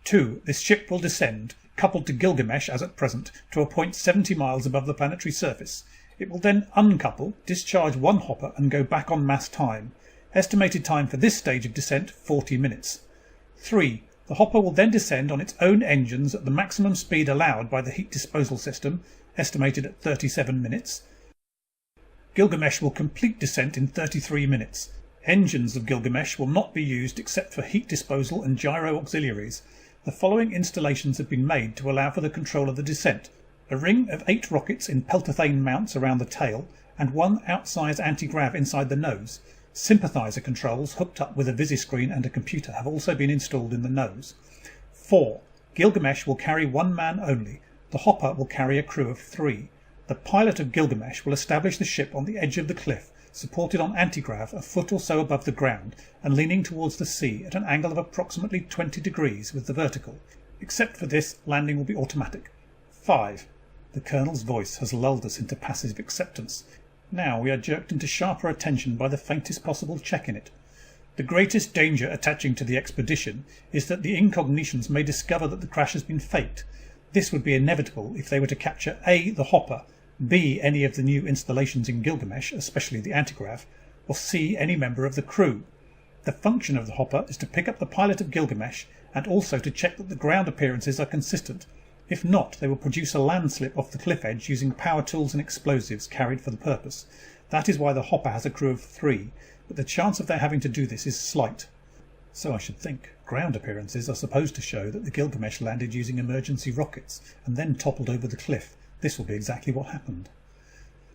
2. This ship will descend, coupled to Gilgamesh as at present, to a point 70 miles above the planetary surface. It will then uncouple, discharge one hopper and go back on mass time. Estimated time for this stage of descent, 40 minutes. 3. The hopper will then descend on its own engines at the maximum speed allowed by the heat disposal system, estimated at 37 minutes. Gilgamesh will complete descent in 33 minutes. Engines of Gilgamesh will not be used except for heat disposal and gyro auxiliaries. The following installations have been made to allow for the control of the descent. A ring of 8 rockets in peltathane mounts around the tail and 1 outsize anti-grav inside the nose. Sympathizer controls hooked up with a visiscreen and a computer have also been installed in the nose. 4. Gilgamesh will carry 1 man only. The hopper will carry a crew of 3. The pilot of Gilgamesh will establish the ship on the edge of the cliff, supported on anti-grav a foot or so above the ground and leaning towards the sea at an angle of approximately 20 degrees with the vertical. Except for this, landing will be automatic. 5. The Colonel's voice has lulled us into passive acceptance. Now we are jerked into sharper attention by the faintest possible check in it. The greatest danger attaching to the expedition is that the Incognitians may discover that the crash has been faked. This would be inevitable if they were to capture A. the hopper, B. any of the new installations in Gilgamesh, especially the antigrav, or C. any member of the crew. The function of the hopper is to pick up the pilot of Gilgamesh and also to check that the ground appearances are consistent. If not, they will produce a landslip off the cliff edge using power tools and explosives carried for the purpose. That is why the hopper has a crew of 3, but the chance of their having to do this is slight. So I should think. Ground appearances are supposed to show that the Gilgamesh landed using emergency rockets and then toppled over the cliff. This will be exactly what happened.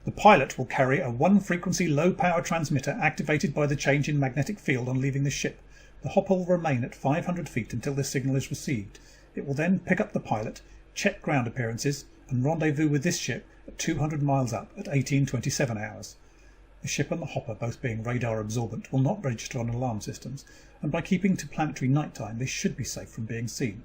The pilot will carry a 1-frequency low-power transmitter activated by the change in magnetic field on leaving the ship. The hopper will remain at 500 feet until the signal is received. It will then pick up the pilot, check ground appearances, and rendezvous with this ship at 200 miles up at 18:27 hours. The ship and the hopper, both being radar absorbent, will not register on alarm systems, and by keeping to planetary nighttime they should be safe from being seen.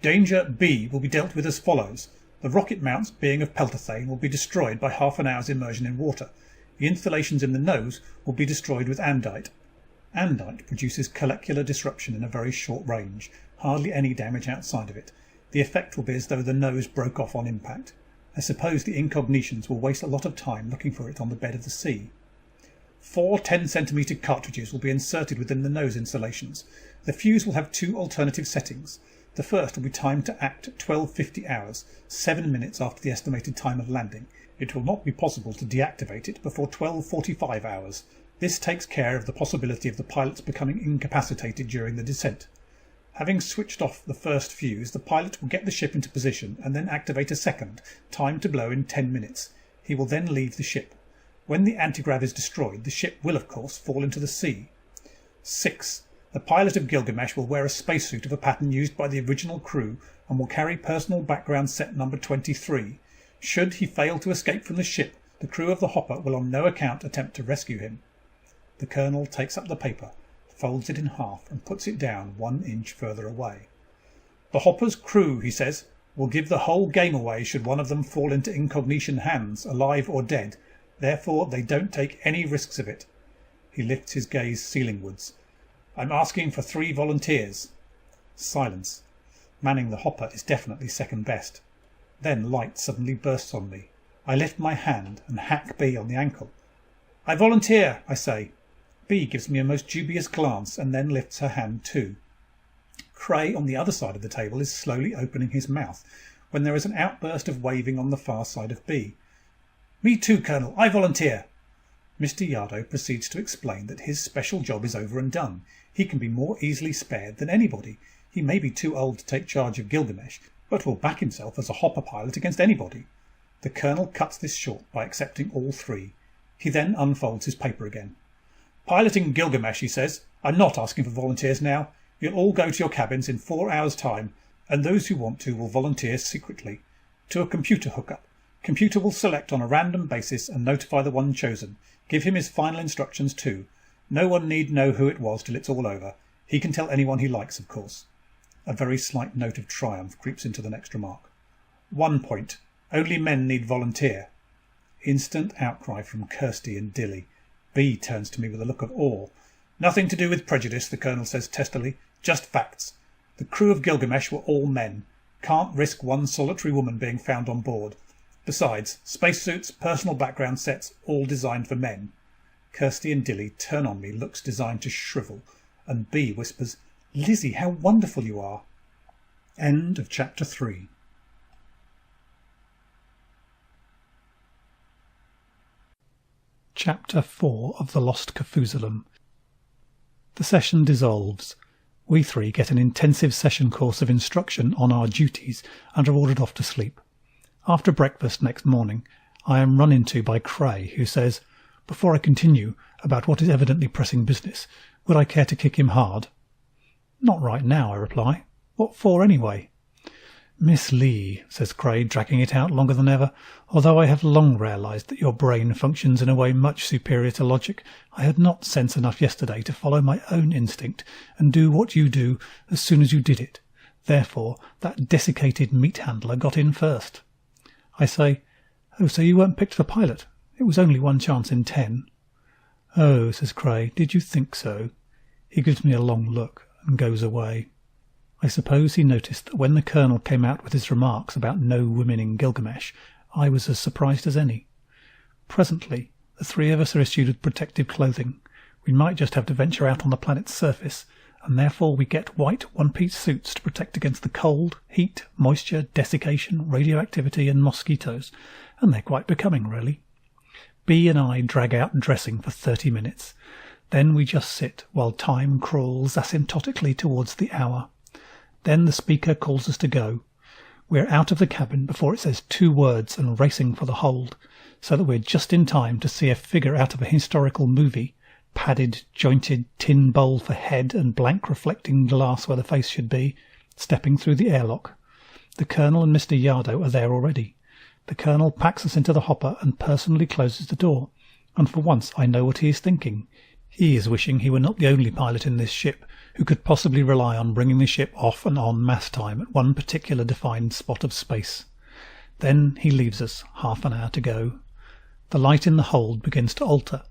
Danger B will be dealt with as follows. The rocket mounts, being of peltathane, will be destroyed by half an hour's immersion in water. The installations in the nose will be destroyed with andite. Andite produces molecular disruption in a very short range, hardly any damage outside of it. The effect will be as though the nose broke off on impact. I suppose the Incognitians will waste a lot of time looking for it on the bed of the sea. 4 10-centimetre cartridges will be inserted within the nose installations. The fuse will have 2 alternative settings. The first will be timed to act at 12:50 hours, 7 minutes after the estimated time of landing. It will not be possible to deactivate it before 12:45 hours. This takes care of the possibility of the pilots becoming incapacitated during the descent. Having switched off the first fuse, the pilot will get the ship into position and then activate a second, timed to blow in 10 minutes. He will then leave the ship. When the antigrav is destroyed, the ship will, of course, fall into the sea. 6. The pilot of Gilgamesh will wear a spacesuit of a pattern used by the original crew and will carry personal background set number 23. Should he fail to escape from the ship, The crew of the hopper will on no account attempt to rescue him. The Colonel takes up the paper, folds it in half and puts it down 1 inch further away. The hopper's crew, he says, will give the whole game away should one of them fall into Incognitian hands, alive or dead. Therefore they don't take any risks of it. He lifts his gaze ceilingwards. I'm asking for 3 volunteers. Silence. Manning the hopper is definitely second best. Then light suddenly bursts on me. I lift my hand and hack B on the ankle. I volunteer, I say. B gives me a most dubious glance and then lifts her hand too. Cray on the other side of the table is slowly opening his mouth when there is an outburst of waving on the far side of B. Me too, Colonel. I volunteer. Mr. Yardo proceeds to explain that his special job is over and done. He can be more easily spared than anybody. He may be too old to take charge of Gilgamesh, but will back himself as a hopper pilot against anybody. The Colonel cuts this short by accepting all 3. He then unfolds his paper again. Piloting Gilgamesh, he says. I'm not asking for volunteers now. You'll all go to your cabins in 4 hours' time, and those who want to will volunteer secretly. To a computer hookup. Computer will select on a random basis and notify the one chosen. Give him his final instructions too. No one need know who it was till it's all over. He can tell anyone he likes, of course. A very slight note of triumph creeps into the next remark. 1 point. Only men need volunteer. Instant outcry from Kirsty and Dilly. B turns to me with a look of awe. Nothing to do with prejudice, the Colonel says testily. Just facts. The crew of Gilgamesh were all men. Can't risk one solitary woman being found on board. Besides, spacesuits, personal background sets, all designed for men. Kirsty and Dilly turn on me looks designed to shrivel, and B whispers, Lizzie, how wonderful you are. End of chapter 3. Chapter 4 of the Lost Kafoozalum. The session dissolves. We 3 get an intensive session course of instruction on our duties and are ordered off to sleep. After breakfast next morning, I am run into by Cray, who says, Before I continue about what is evidently pressing business, would I care to kick him hard? Not right now, I reply. What for anyway? Miss Lee, says Cray, dragging it out longer than ever, although I have long realised that your brain functions in a way much superior to logic, I had not sense enough yesterday to follow my own instinct and do what you do as soon as you did it. Therefore, that desiccated meat handler got in first. I say, Oh, so you weren't picked for pilot? It was only 1 chance in 10. Oh, says Cray, did you think so? He gives me a long look and goes away. I suppose he noticed that when the Colonel came out with his remarks about no women in Gilgamesh, I was as surprised as any. Presently, the 3 of us are issued with protective clothing. We might just have to venture out on the planet's surface, and therefore we get white one-piece suits to protect against the cold, heat, moisture, desiccation, radioactivity and mosquitoes, and they're quite becoming, really. B and I drag out dressing for 30 minutes. Then we just sit while time crawls asymptotically towards the hour. Then the speaker calls us to go. We're out of the cabin before it says 2 words and racing for the hold, so that we're just in time to see a figure out of a historical movie, padded, jointed tin bowl for head and blank reflecting glass where the face should be, stepping through the airlock. The Colonel and Mr. Yardo are there already. The Colonel packs us into the hopper and personally closes the door, and for once I know what he is thinking. He is wishing he were not the only pilot in this ship who could possibly rely on bringing the ship off and on mass time at one particular defined spot of space. Then he leaves us, half an hour to go. The light in the hold begins to alter.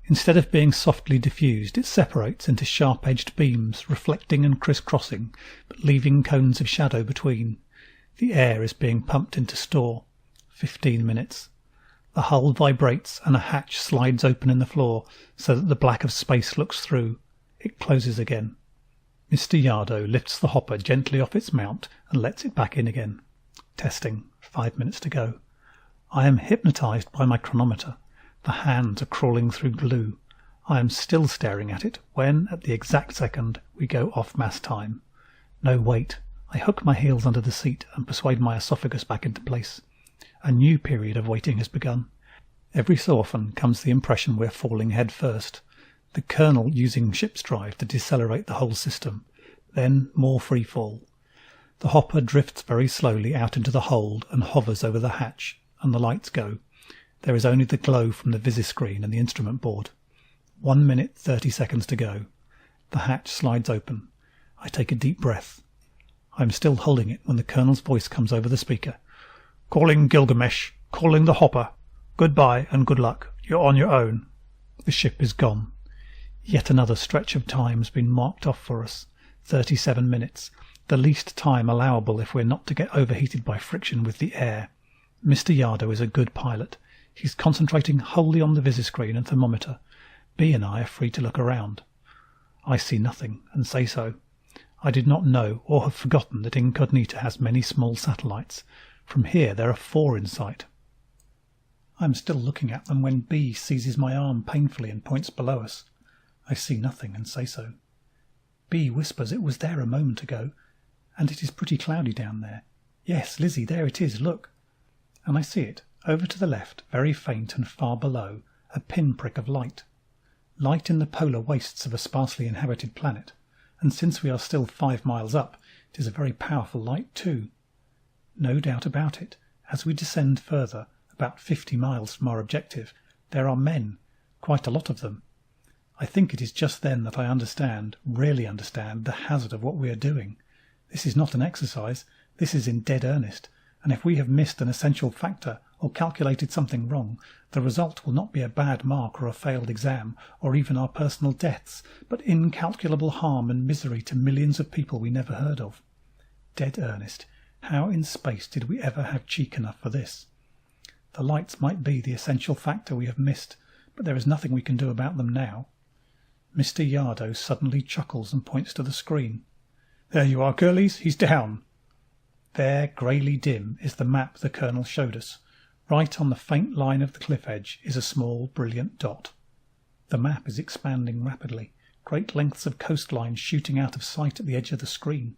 Instead of being softly diffused, it separates into sharp-edged beams, reflecting and criss-crossing, but leaving cones of shadow between. The air is being pumped into store. 15 minutes. The hull vibrates and a hatch slides open in the floor so that the black of space looks through. It closes again. Mr. Yardo lifts the hopper gently off its mount and lets it back in again. Testing. 5 minutes to go. I am hypnotised by my chronometer. The hands are crawling through glue. I am still staring at it when, at the exact second, we go off mass time. No, wait. I hook my heels under the seat and persuade my esophagus back into place. A new period of waiting has begun. Every so often comes the impression we're falling head first. The Colonel using ship's drive to decelerate the whole system. Then more free fall. The hopper drifts very slowly out into the hold and hovers over the hatch, and the lights go. There is only the glow from the visiscreen and the instrument board. 1 minute 30 seconds to go. The hatch slides open. I take a deep breath. I am still holding it when the Colonel's voice comes over the speaker. "Calling Gilgamesh. Calling the hopper. Goodbye and good luck. You're on your own." The ship is gone. Yet another stretch of time has been marked off for us. 37 minutes. The least time allowable if we're not to get overheated by friction with the air. Mr. Yardo is a good pilot. He's concentrating wholly on the visiscreen and thermometer. B and I are free to look around. I see nothing, and say so. I did not know or have forgotten that Incognita has many small satellites. From here there are 4 in sight. I am still looking at them when B seizes my arm painfully and points below us. I see nothing and say so. B whispers it was there a moment ago, and it is pretty cloudy down there. Yes, Lizzie, there it is, look. And I see it, over to the left, very faint and far below, a pinprick of light. Light in the polar wastes of a sparsely inhabited planet, and since we are still 5 miles up, it is a very powerful light too. No doubt about it, as we descend further, about 50 miles from our objective, there are men, quite a lot of them. I think it is just then that I understand, really understand, the hazard of what we are doing. This is not an exercise, this is in dead earnest, and if we have missed an essential factor or calculated something wrong, the result will not be a bad mark or a failed exam, or even our personal deaths, but incalculable harm and misery to millions of people we never heard of. Dead earnest. How in space did we ever have cheek enough for this? The lights might be the essential factor we have missed, but there is nothing we can do about them now. Mr. Yardo suddenly chuckles and points to the screen. "There you are, girlies, he's down." There, greyly dim, is the map the Colonel showed us. Right on the faint line of the cliff edge is a small, brilliant dot. The map is expanding rapidly, great lengths of coastline shooting out of sight at the edge of the screen.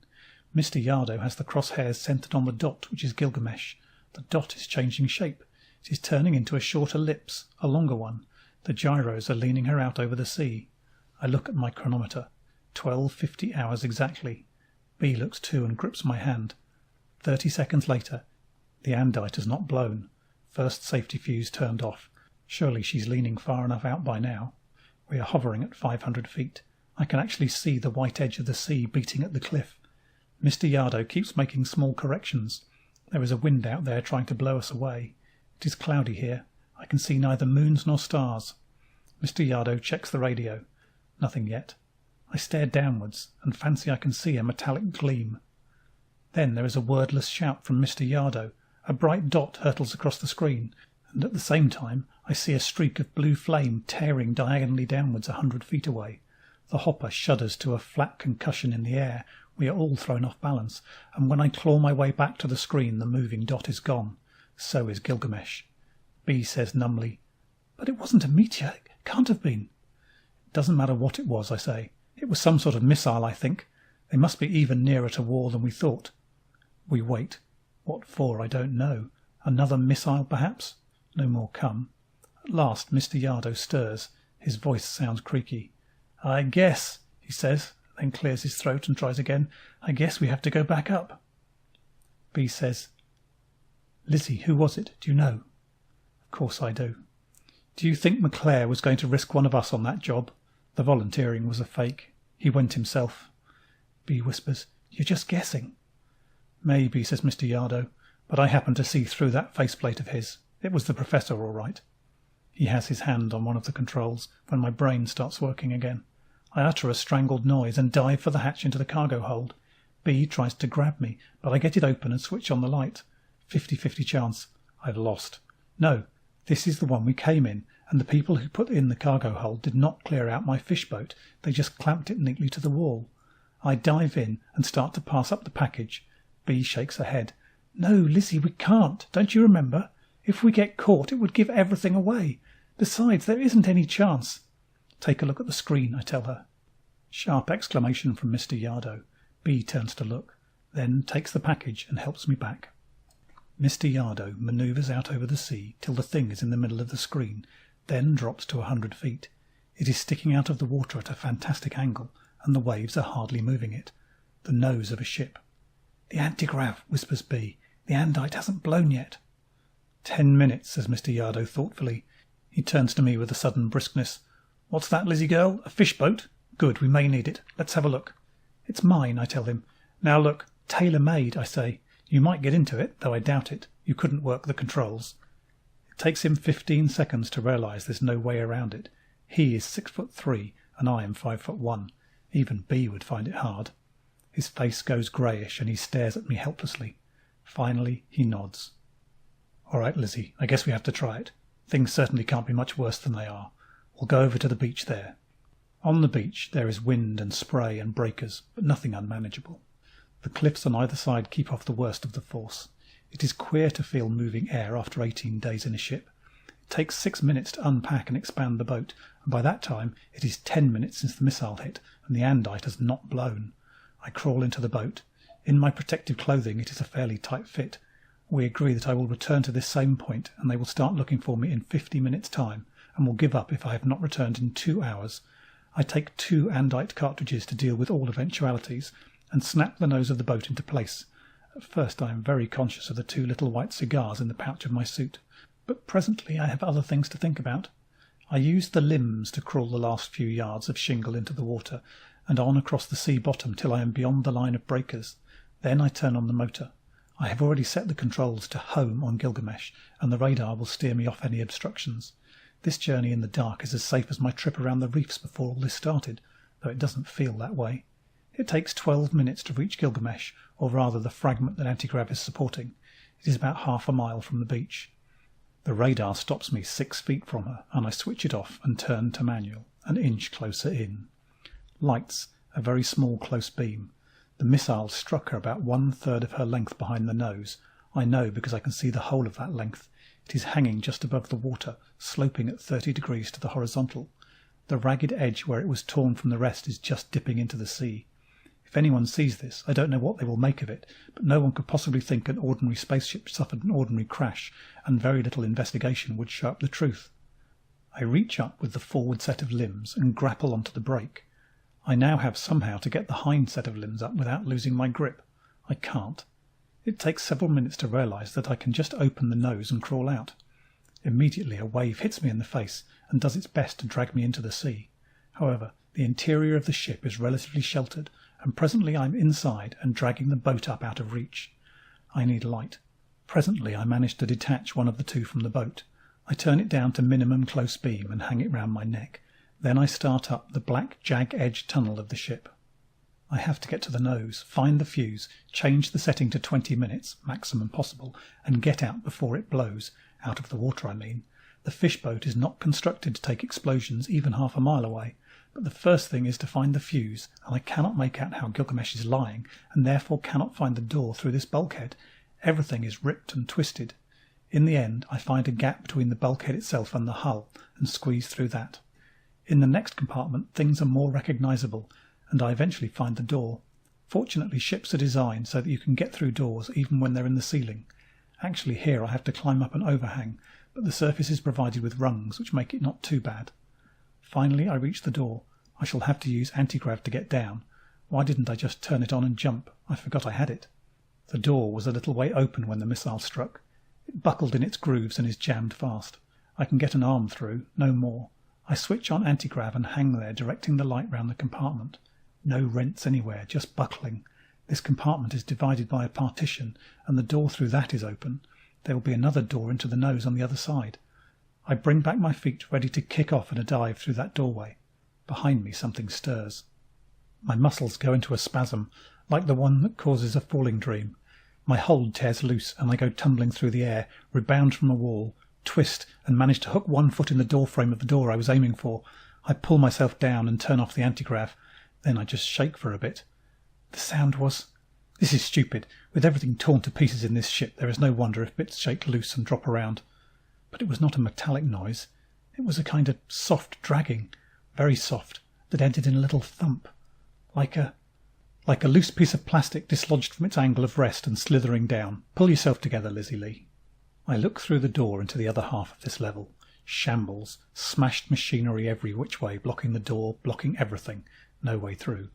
Mr. Yardo has the crosshairs centred on the dot, which is Gilgamesh. The dot is changing shape. It is turning into a short ellipse, a longer one. The gyros are leaning her out over the sea. I look at my chronometer. 12:50 hours exactly. B looks too and grips my hand. 30 seconds later. The andite has not blown. First safety fuse turned off. Surely she's leaning far enough out by now. We are hovering at 500 feet. I can actually see the white edge of the sea beating at the cliff. Mr. Yardo keeps making small corrections. There is a wind out there trying to blow us away. It is cloudy here. I can see neither moons nor stars. Mr. Yardo checks the radio. Nothing yet. I stare downwards and fancy I can see a metallic gleam. Then there is a wordless shout from Mr. Yardo. A bright dot hurtles across the screen, and at the same time I see a streak of blue flame tearing diagonally downwards 100 feet away. The hopper shudders to a flat concussion in the air. We are all thrown off balance, and when I claw my way back to the screen, the moving dot is gone. So is Gilgamesh. B says numbly, "But it wasn't a meteor. It can't have been." "It doesn't matter what it was," I say. "It was some sort of missile, I think. They must be even nearer to war than we thought." We wait. What for, I don't know. Another missile, perhaps? No more come. At last Mr. Yardo stirs. His voice sounds creaky. "I guess," he says, then clears his throat and tries again. "I guess we have to go back up." B says, "Lizzie, who was it? Do you know?" Of course I do. "Do you think McClare was going to risk one of us on that job? The volunteering was a fake. He went himself." B whispers, "You're just guessing." "Maybe," says Mr. Yardo, "but I happened to see through that faceplate of his. It was the professor, all right." He has his hand on one of the controls when my brain starts working again. I utter a strangled noise and dive for the hatch into the cargo hold. B tries to grab me, but I get it open and switch on the light. 50-50 chance. I've lost. No, this is the one we came in, and the people who put in the cargo hold did not clear out my fish boat. They just clamped it neatly to the wall. I dive in and start to pass up the package. B shakes her head. "No, Lizzie, we can't. Don't you remember? If we get caught, it would give everything away. Besides, there isn't any chance." "Take a look at the screen," I tell her. Sharp exclamation from Mr. Yardo. B turns to look, then takes the package and helps me back. Mr. Yardo manoeuvres out over the sea till the thing is in the middle of the screen, then drops to 100 feet. It is sticking out of the water at a fantastic angle, and the waves are hardly moving it. The nose of a ship. "The antigrav," whispers B. "The andite hasn't blown yet." 10 minutes, says Mr. Yardo thoughtfully. He turns to me with a sudden briskness. What's that, Lizzie girl? A fish boat? Good, we may need it. Let's have a look. It's mine, I tell him. Now look, tailor-made, I say. You might get into it, though I doubt it. You couldn't work the controls. It takes him 15 seconds to realise there's no way around it. He is 6'3", and I am 5'1". Even B would find it hard. His face goes greyish, and he stares at me helplessly. Finally, he nods. All right, Lizzie, I guess we have to try it. Things certainly can't be much worse than they are. We'll go over to the beach there. On the beach there is wind and spray and breakers, but nothing unmanageable. The cliffs on either side keep off the worst of the force. It is queer to feel moving air after 18 days in a ship. It takes 6 minutes to unpack and expand the boat, and by that time it is 10 minutes since the missile hit, and the andite has not blown. I crawl into the boat. In my protective clothing it is a fairly tight fit. We agree that I will return to this same point, and they will start looking for me in 50 minutes' time, and will give up if I have not returned in 2 hours. I take 2 andite cartridges to deal with all eventualities, and snap the nose of the boat into place. At first I am very conscious of the 2 little white cigars in the pouch of my suit, but presently I have other things to think about. I use the limbs to crawl the last few yards of shingle into the water, and on across the sea bottom till I am beyond the line of breakers. Then I turn on the motor. I have already set the controls to home on Gilgamesh, and the radar will steer me off any obstructions. This journey in the dark is as safe as my trip around the reefs before all this started, though it doesn't feel that way. It takes 12 minutes to reach Gilgamesh, or rather the fragment that anti-grav is supporting. It is about half a mile from the beach. The radar stops me 6 feet from her, and I switch it off and turn to manual, an inch closer in. Lights, a very small close beam. The missile struck her about 1/3 of her length behind the nose. I know because I can see the whole of that length. It is hanging just above the water, sloping at 30 degrees to the horizontal. The ragged edge where it was torn from the rest is just dipping into the sea. If anyone sees this, I don't know what they will make of it, but no one could possibly think an ordinary spaceship suffered an ordinary crash, and very little investigation would show up the truth. I reach up with the forward set of limbs and grapple onto the brake. I now have somehow to get the hind set of limbs up without losing my grip. I can't. It takes several minutes to realise that I can just open the nose and crawl out. Immediately a wave hits me in the face and does its best to drag me into the sea. However, the interior of the ship is relatively sheltered, and presently I'm inside and dragging the boat up out of reach. I need light. Presently I manage to detach one of the 2 from the boat. I turn it down to minimum close beam and hang it round my neck. Then I start up the black jag-edged tunnel of the ship. I have to get to the nose, find the fuse, change the setting to 20 minutes, maximum possible, and get out before it blows. Out of the water, I mean. The fish boat is not constructed to take explosions even half a mile away, but the first thing is to find the fuse, and I cannot make out how Gilgamesh is lying, and therefore cannot find the door through this bulkhead. Everything is ripped and twisted. In the end, I find a gap between the bulkhead itself and the hull, and squeeze through that. In the next compartment, things are more recognisable, and I eventually find the door. Fortunately, ships are designed so that you can get through doors even when they're in the ceiling. Actually, here I have to climb up an overhang, but the surface is provided with rungs, which make it not too bad. Finally, I reach the door. I shall have to use anti-grav to get down. Why didn't I just turn it on and jump? I forgot I had it. The door was a little way open when the missile struck. It buckled in its grooves and is jammed fast. I can get an arm through, no more. I switch on anti-grav and hang there, directing the light round the compartment. No rents anywhere, just buckling. This compartment is divided by a partition, and the door through that is open. There will be another door into the nose on the other side. I bring back my feet, ready to kick off in a dive through that doorway. Behind me something stirs. My muscles go into a spasm, like the one that causes a falling dream. My hold tears loose, and I go tumbling through the air, rebound from a wall, twist, and manage to hook one foot in the doorframe of the door I was aiming for. I pull myself down and turn off the anti-grav. Then I just shake for a bit. The sound was... This is stupid. With everything torn to pieces in this ship, there is no wonder if bits shake loose and drop around. But it was not a metallic noise. It was a kind of soft dragging, very soft, that ended in a little thump, like a loose piece of plastic dislodged from its angle of rest and slithering down. Pull yourself together, Lizzie Lee. I look through the door into the other half of this level. Shambles, smashed machinery every which way, blocking the door, blocking everything. No way through.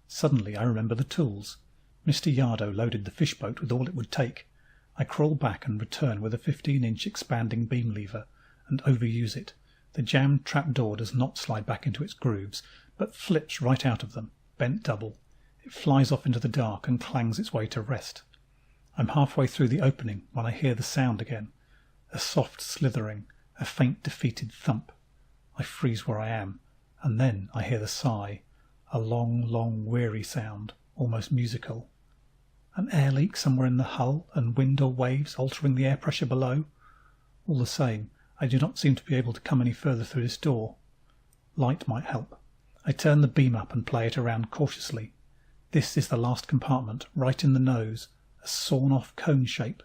Suddenly I remember the tools. Mr. Yardo loaded the fish boat with all it would take. I crawl back and return with a 15-inch expanding beam lever and overuse it. The jammed trapdoor does not slide back into its grooves, but flips right out of them, bent double. It flies off into the dark and clangs its way to rest. I'm halfway through the opening when I hear the sound again. A soft slithering, a faint defeated thump. I freeze where I am, and then I hear the sigh, a long, long, weary sound, almost musical. An air leak somewhere in the hull, and wind or waves altering the air pressure below? All the same, I do not seem to be able to come any further through this door. Light might help. I turn the beam up and play it around cautiously. This is the last compartment, right in the nose, a sawn-off cone shape.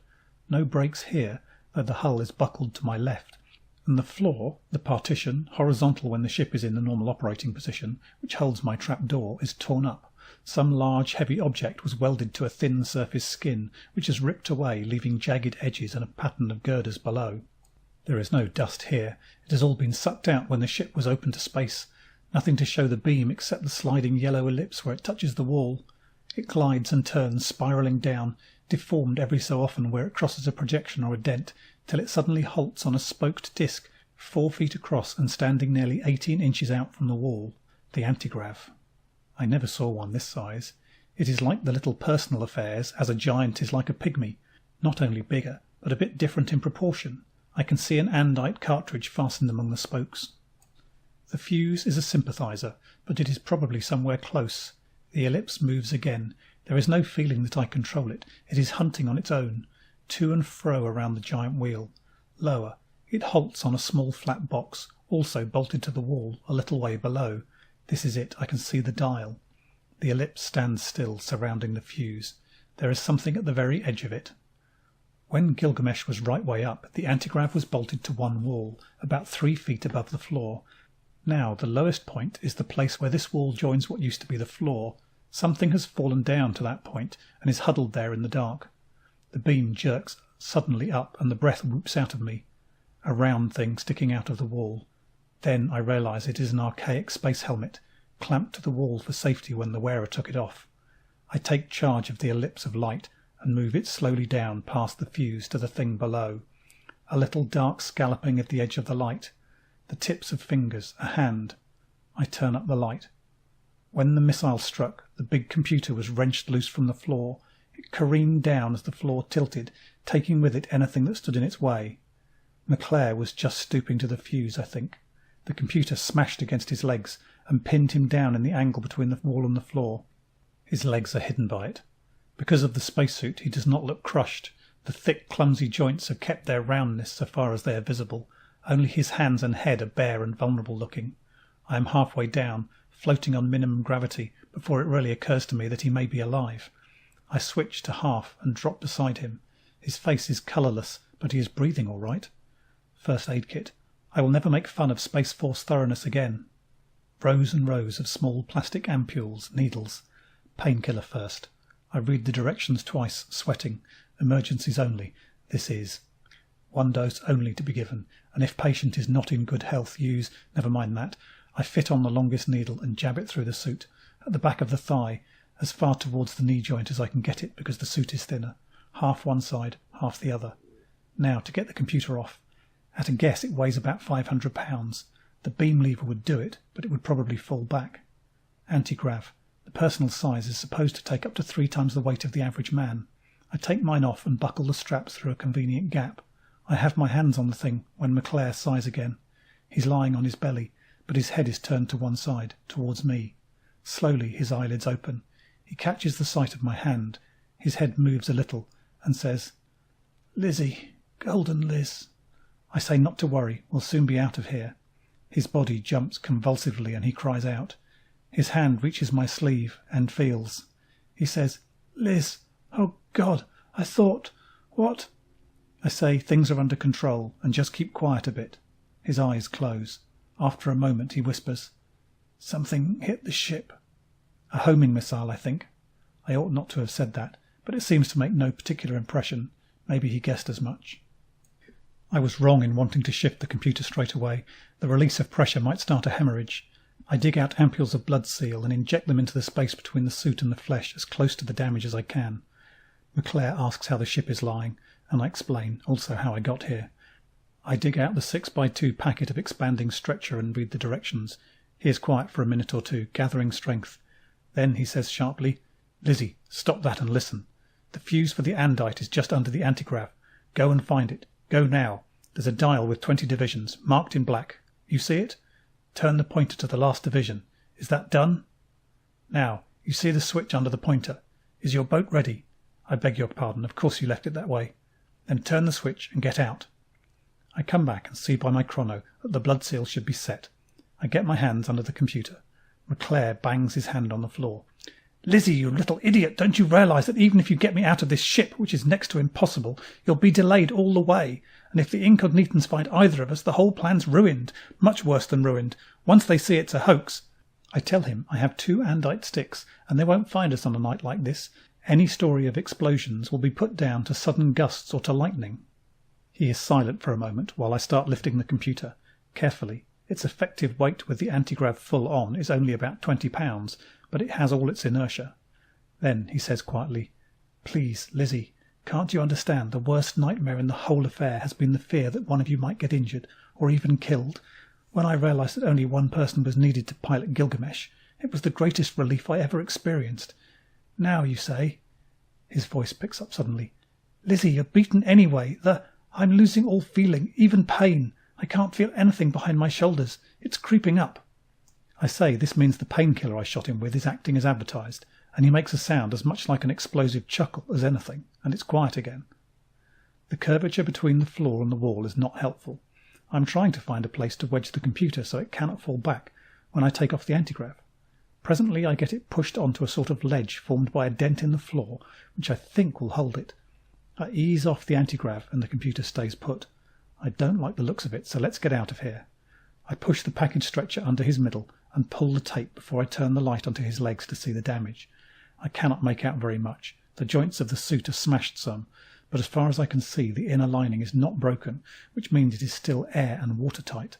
No breaks here, though the hull is buckled to my left. And the floor, the partition, horizontal when the ship is in the normal operating position, which holds my trapdoor, is torn up. Some large, heavy object was welded to a thin surface skin, which is ripped away, leaving jagged edges and a pattern of girders below. There is no dust here. It has all been sucked out when the ship was open to space. Nothing to show the beam except the sliding yellow ellipse where it touches the wall. It glides and turns, spiralling down, deformed every so often where it crosses a projection or a dent, till it suddenly halts on a spoked disc, 4 feet across and standing nearly 18 inches out from the wall. The antigrav. I never saw one this size. It is like the little personal affairs, as a giant is like a pygmy, not only bigger, but a bit different in proportion. I can see an andite cartridge fastened among the spokes. The fuse is a sympathizer, but it is probably somewhere close. The ellipse moves again. There is no feeling that I control it. It is hunting on its own, to and fro around the giant wheel. Lower, it halts on a small flat box, also bolted to the wall, a little way below. This is it. I can see the dial. The ellipse stands still, surrounding the fuse. There is something at the very edge of it. When Gilgamesh was right way up, the antigrav was bolted to one wall, about 3 feet above the floor. Now the lowest point is the place where this wall joins what used to be the floor. Something has fallen down to that point and is huddled there in the dark. The beam jerks suddenly up and the breath whoops out of me. A round thing sticking out of the wall. Then I realise it is an archaic space helmet, clamped to the wall for safety when the wearer took it off. I take charge of the ellipse of light and move it slowly down past the fuse to the thing below. A little dark scalloping at the edge of the light. The tips of fingers, a hand. I turn up the light. When the missile struck, the big computer was wrenched loose from the floor. It careened down as the floor tilted, taking with it anything that stood in its way. McClare was just stooping to the fuse, I think. The computer smashed against his legs and pinned him down in the angle between the wall and the floor. His legs are hidden by it. Because of the spacesuit, he does not look crushed. The thick, clumsy joints have kept their roundness so far as they are visible. Only his hands and head are bare and vulnerable looking. I am halfway down, floating on minimum gravity, before it really occurs to me that he may be alive. I switch to half and drop beside him. His face is colourless, but he is breathing all right. First aid kit. I will never make fun of Space Force thoroughness again. Rows and rows of small plastic ampules, needles. Painkiller first. I read the directions twice, sweating. Emergencies only. This is. 1 dose only to be given, and if patient is not in good health, use, never mind that. I fit on the longest needle and jab it through the suit, at the back of the thigh, as far towards the knee joint as I can get it because the suit is thinner. Half one side, half the other. Now to get the computer off. At a guess it weighs about 500 pounds. The beam lever would do it, but it would probably fall back. Antigrav. The personal size is supposed to take up to 3 times the weight of the average man. I take mine off and buckle the straps through a convenient gap. I have my hands on the thing when McClare sighs again. He's lying on his belly, but his head is turned to one side, towards me. Slowly his eyelids open. He catches the sight of my hand. His head moves a little and says, "Lizzie, Golden Liz." I say not to worry, we'll soon be out of here. His body jumps convulsively and he cries out. His hand reaches my sleeve and feels. He says, "Liz, oh God, I thought, what?" I say things are under control and just keep quiet a bit. His eyes close. After a moment he whispers, "Something hit the ship." A homing missile, I think. I ought not to have said that, but it seems to make no particular impression. Maybe he guessed as much. I was wrong in wanting to shift the computer straight away. The release of pressure might start a hemorrhage. I dig out ampules of blood seal and inject them into the space between the suit and the flesh as close to the damage as I can. McClare asks how the ship is lying, and I explain also how I got here. I dig out the 6x2 packet of expanding stretcher and read the directions. He is quiet for a minute or two, gathering strength. Then he says sharply, "Lizzie, stop that and listen. The fuse for the andite is just under the antigrav. Go and find it. Go now. There's a dial with 20 divisions, marked in black. You see it? Turn the pointer to the last division. Is that done? Now, you see the switch under the pointer. Is your boat ready? I beg your pardon, of course you left it that way. Then turn the switch and get out." I come back and see by my chrono that the blood seal should be set. I get my hands under the computer. McClare bangs his hand on the floor. "Lizzie, you little idiot, don't you realise that even if you get me out of this ship, which is next to impossible, you'll be delayed all the way, and if the Incognitans find either of us, the whole plan's ruined, much worse than ruined, once they see it's a hoax." I tell him I have 2 andite sticks, and they won't find us on a night like this. Any story of explosions will be put down to sudden gusts or to lightning. He is silent for a moment while I start lifting the computer. Carefully. Its effective weight with the antigrav full on is only about 20 pounds, but it has all its inertia. Then he says quietly, "Please, Lizzie, can't you understand the worst nightmare in the whole affair has been the fear that one of you might get injured, or even killed? When I realised that only one person was needed to pilot Gilgamesh, it was the greatest relief I ever experienced. Now you say," his voice picks up suddenly, "Lizzie, you're beaten anyway. I'm losing all feeling, even pain. I can't feel anything behind my shoulders. It's creeping up." I say this means the painkiller I shot him with is acting as advertised, and he makes a sound as much like an explosive chuckle as anything, and it's quiet again. The curvature between the floor and the wall is not helpful. I'm trying to find a place to wedge the computer so it cannot fall back when I take off the antigrav. Presently I get it pushed onto a sort of ledge formed by a dent in the floor, which I think will hold it. I ease off the antigrav and the computer stays put. I don't like the looks of it, so let's get out of here. I push the package stretcher under his middle and pull the tape before I turn the light onto his legs to see the damage. I cannot make out very much. The joints of the suit are smashed some, but as far as I can see, the inner lining is not broken, which means it is still air and watertight.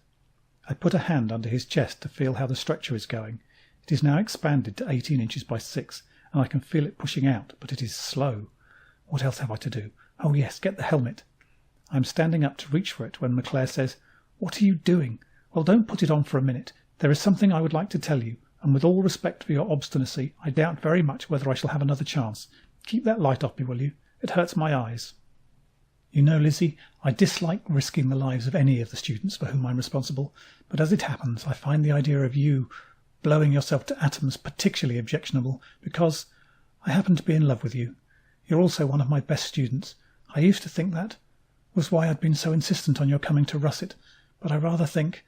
I put a hand under his chest to feel how the stretcher is going. It is now expanded to 18 inches by 6, and I can feel it pushing out, but it is slow. What else have I to do? Oh yes, get the helmet. I'm standing up to reach for it when McClare says, "What are you doing?" "Well, don't put it on for a minute. There is something I would like to tell you, and with all respect for your obstinacy, I doubt very much whether I shall have another chance. Keep that light off me, will you? It hurts my eyes." You know, Lizzie, I dislike risking the lives of any of the students for whom I'm responsible, but as it happens, I find the idea of you blowing yourself to atoms particularly objectionable, because I happen to be in love with you. You're also one of my best students. I used to think that was why I'd been so insistent on your coming to Russet, but I rather think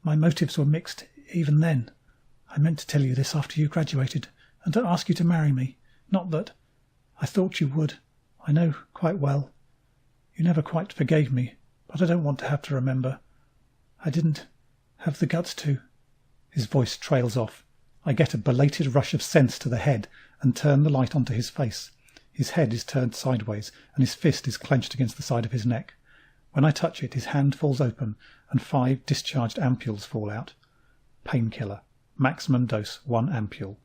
my motives were mixed even then. I meant to tell you this after you graduated, and to ask you to marry me. Not that I thought you would. I know quite well. You never quite forgave me, but I don't want to have to remember. I didn't have the guts to. His voice trails off. I get a belated rush of sense to the head and turn the light onto his face. His head is turned sideways, and his fist is clenched against the side of his neck. When I touch it, his hand falls open, and 5 discharged ampules fall out. Painkiller. Maximum dose 1 ampule.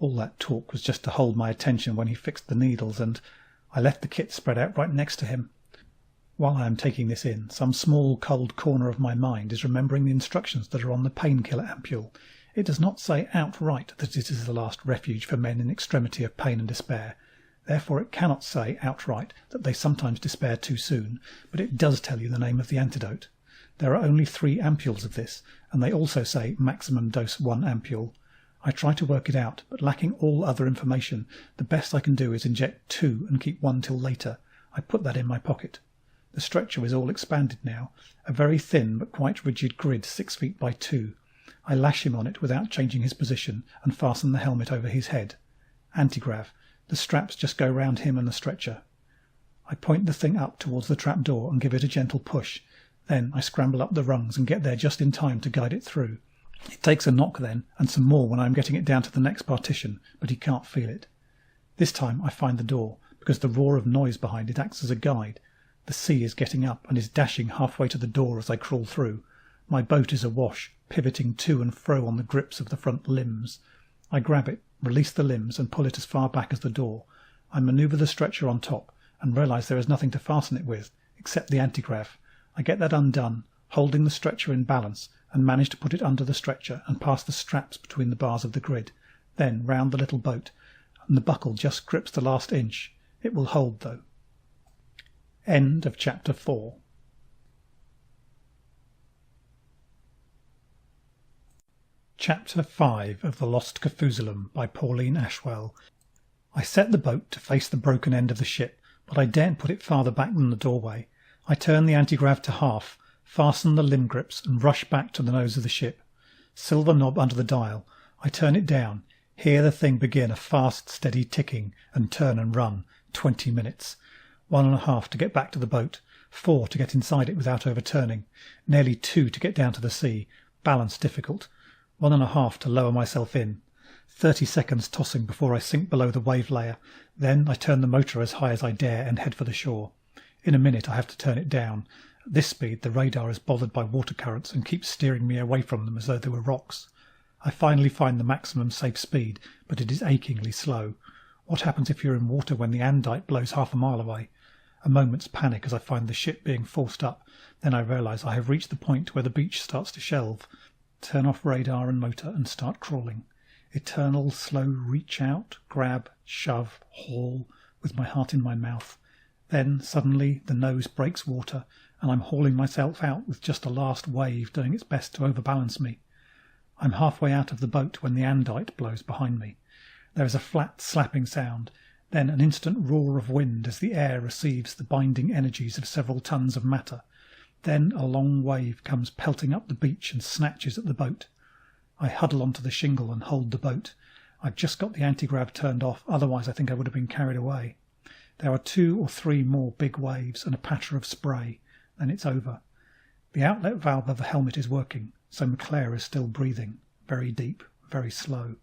All that talk was just to hold my attention when he fixed the needles, and I left the kit spread out right next to him. While I am taking this in, some small cold corner of my mind is remembering the instructions that are on the painkiller ampule. It does not say outright that it is the last refuge for men in extremity of pain and despair. Therefore it cannot say outright that they sometimes despair too soon, but it does tell you the name of the antidote. There are only 3 ampules of this, and they also say maximum dose 1 ampule. I try to work it out, but lacking all other information, the best I can do is inject 2 and keep 1 till later. I put that in my pocket. The stretcher is all expanded now, a very thin but quite rigid grid 6 feet by 2. I lash him on it without changing his position and fasten the helmet over his head. Antigrav. The straps just go round him and the stretcher. I point the thing up towards the trap door and give it a gentle push. Then I scramble up the rungs and get there just in time to guide it through. It takes a knock then, and some more when I am getting it down to the next partition, but he can't feel it. This time I find the door, because the roar of noise behind it acts as a guide. The sea is getting up and is dashing halfway to the door as I crawl through. My boat is awash, pivoting to and fro on the grips of the front limbs. I grab it, release the limbs and pull it as far back as the door. I manoeuvre the stretcher on top and realise there is nothing to fasten it with, except the antigrav. I get that undone, holding the stretcher in balance, and manage to put it under the stretcher and past the straps between the bars of the grid, then round the little boat, and the buckle just grips the last inch. It will hold, though. End of Chapter 4. Chapter 5 of The Lost Kafoozalum by Pauline Ashwell. I set the boat to face the broken end of the ship, but I daren't put it farther back than the doorway. I turn the antigrav to half, fasten the limb grips, and rush back to the nose of the ship. Silver knob under the dial. I turn it down, hear the thing begin a fast, steady ticking, and turn and run. 20 minutes. 1.5 to get back to the boat. 4 to get inside it without overturning. Nearly 2 to get down to the sea. Balance difficult. 1.5 to lower myself in. 30 seconds tossing before I sink below the wave layer. Then I turn the motor as high as I dare and head for the shore. In a minute I have to turn it down. At this speed the radar is bothered by water currents and keeps steering me away from them as though they were rocks. I finally find the maximum safe speed, but it is achingly slow. What happens if you're in water when the andite blows half a mile away? A moment's panic as I find the ship being forced up. Then I realise I have reached the point where the beach starts to shelve. Turn off radar and motor and start crawling. Eternal, slow reach out, grab, shove, haul, with my heart in my mouth. Then, suddenly, the nose breaks water, and I'm hauling myself out with just a last wave doing its best to overbalance me. I'm halfway out of the boat when the andite blows behind me. There is a flat, slapping sound, then an instant roar of wind as the air receives the binding energies of several tons of matter. Then a long wave comes pelting up the beach and snatches at the boat. I huddle onto the shingle and hold the boat. I've just got the antigrav turned off, otherwise I think I would have been carried away. There are 2 or 3 more big waves and a patter of spray. Then it's over. The outlet valve of the helmet is working, so McClare is still breathing, very deep, very slow.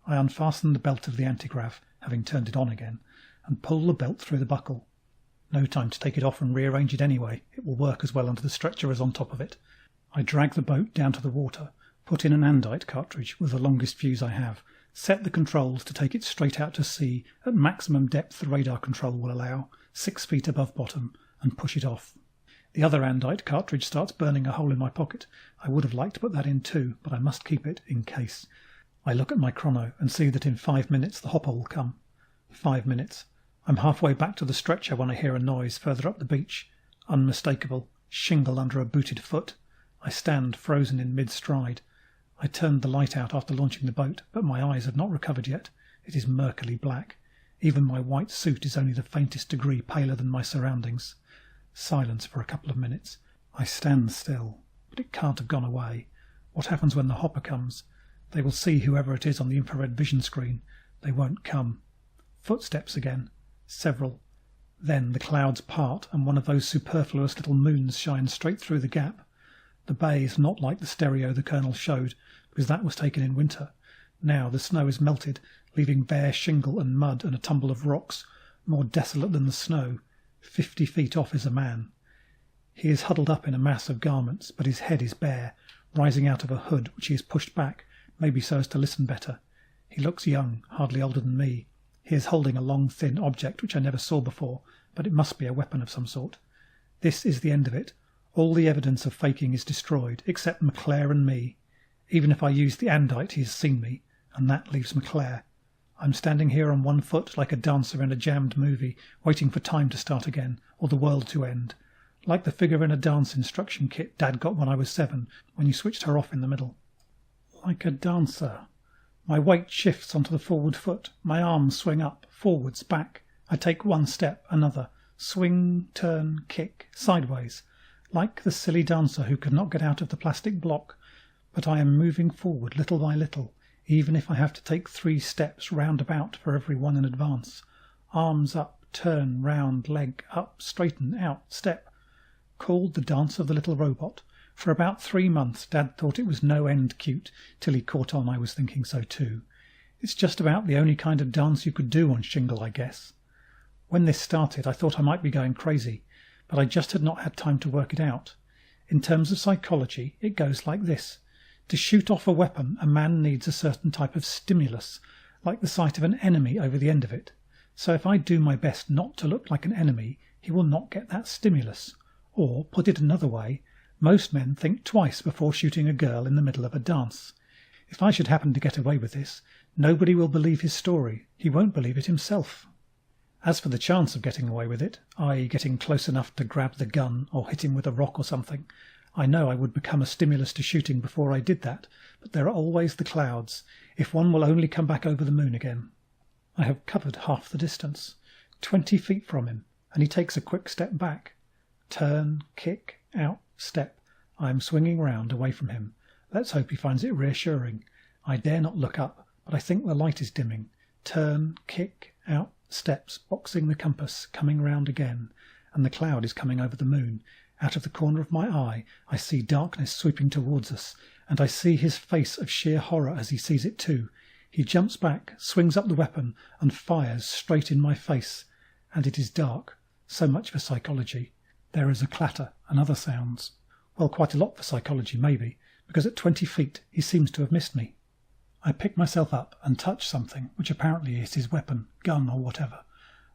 I unfasten the belt of the antigrav, having turned it on again, and pull the belt through the buckle. No time to take it off and rearrange it anyway. It will work as well under the stretcher as on top of it. I drag the boat down to the water, put in an andite cartridge with the longest fuse I have, set the controls to take it straight out to sea at maximum depth the radar control will allow, 6 feet above bottom, and push it off. The other andite cartridge starts burning a hole in my pocket. I would have liked to put that in too, but I must keep it in case. I look at my chrono and see that in 5 minutes the hopper will come. 5 minutes. I'm halfway back to the stretcher when I hear a noise further up the beach. Unmistakable. Shingle under a booted foot. I stand frozen in mid-stride. I turned the light out after launching the boat, but my eyes have not recovered yet. It is murkily black. Even my white suit is only the faintest degree paler than my surroundings. Silence for a couple of minutes. I stand still, but it can't have gone away. What happens when the hopper comes? They will see whoever it is on the infrared vision screen. They won't come. Footsteps again. Several. Then the clouds part and one of those superfluous little moons shines straight through the gap. The bay is not like the stereo the Colonel showed, because that was taken in winter. Now the snow is melted, leaving bare shingle and mud and a tumble of rocks, more desolate than the snow. 50 feet off is a man. He is huddled up in a mass of garments, but his head is bare, rising out of a hood which he has pushed back, maybe so as to listen better. He looks young, hardly older than me. He is holding a long, thin object which I never saw before, but it must be a weapon of some sort. This is the end of it. All the evidence of faking is destroyed, except McClare and me. Even if I use the andite, he has seen me, and that leaves McClare. I'm standing here on one foot like a dancer in a jammed movie, waiting for time to start again, or the world to end. Like the figure in a dance instruction kit Dad got when I was 7, when you switched her off in the middle. Like a dancer. My weight shifts onto the forward foot. My arms swing up, forwards, back. I take one step, another. Swing, turn, kick, sideways. Like the silly dancer who could not get out of the plastic block. But I am moving forward little by little, even if I have to take 3 steps round about for every one in advance. Arms up, turn, round, leg, up, straighten, out, step. Called the dance of the little robot. For about 3 months Dad thought it was no end cute, till he caught on I was thinking so too. It's just about the only kind of dance you could do on shingle, I guess. When this started I thought I might be going crazy, but I just had not had time to work it out. In terms of psychology, it goes like this. To shoot off a weapon, a man needs a certain type of stimulus, like the sight of an enemy over the end of it. So if I do my best not to look like an enemy, he will not get that stimulus. Or, put it another way, most men think twice before shooting a girl in the middle of a dance. If I should happen to get away with this, nobody will believe his story. He won't believe it himself. As for the chance of getting away with it, i.e. getting close enough to grab the gun or hit him with a rock or something, I know I would become a stimulus to shooting before I did that, but there are always the clouds. If one will only come back over the moon again. I have covered half the distance, 20 feet from him, and he takes a quick step back. Turn, kick, out, step. I am swinging round away from him. Let's hope he finds it reassuring. I dare not look up, but I think the light is dimming. Turn, kick, out, steps, boxing the compass, coming round again, and the cloud is coming over the moon. Out of the corner of my eye I see darkness sweeping towards us, and I see his face of sheer horror as he sees it too. He jumps back, swings up the weapon, and fires straight in my face. And it is dark. So much for psychology. There is a clatter and other sounds. Well, quite a lot for psychology, maybe, because at 20 feet he seems to have missed me. I pick myself up and touch something, which apparently is his weapon, gun or whatever.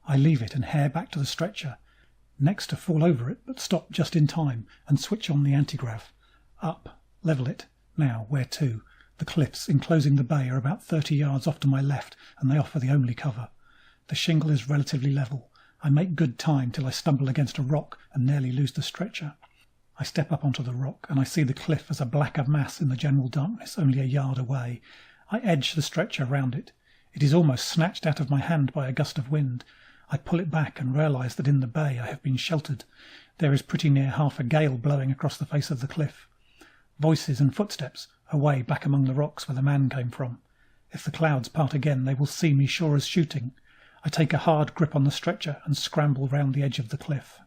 I leave it and hare back to the stretcher. Next to fall over it, but stop just in time and switch on the antigrav. Up, level it. Now, where to? The cliffs enclosing the bay are about 30 yards off to my left, and they offer the only cover. The shingle is relatively level. I make good time till I stumble against a rock and nearly lose the stretcher. I step up onto the rock, and I see the cliff as a blacker mass in the general darkness only a yard away. I edge the stretcher round it. It is almost snatched out of my hand by a gust of wind. I pull it back and realise that in the bay I have been sheltered. There is pretty near half a gale blowing across the face of the cliff. Voices and footsteps, away back among the rocks where the man came from. If the clouds part again, they will see me sure as shooting. I take a hard grip on the stretcher and scramble round the edge of the cliff.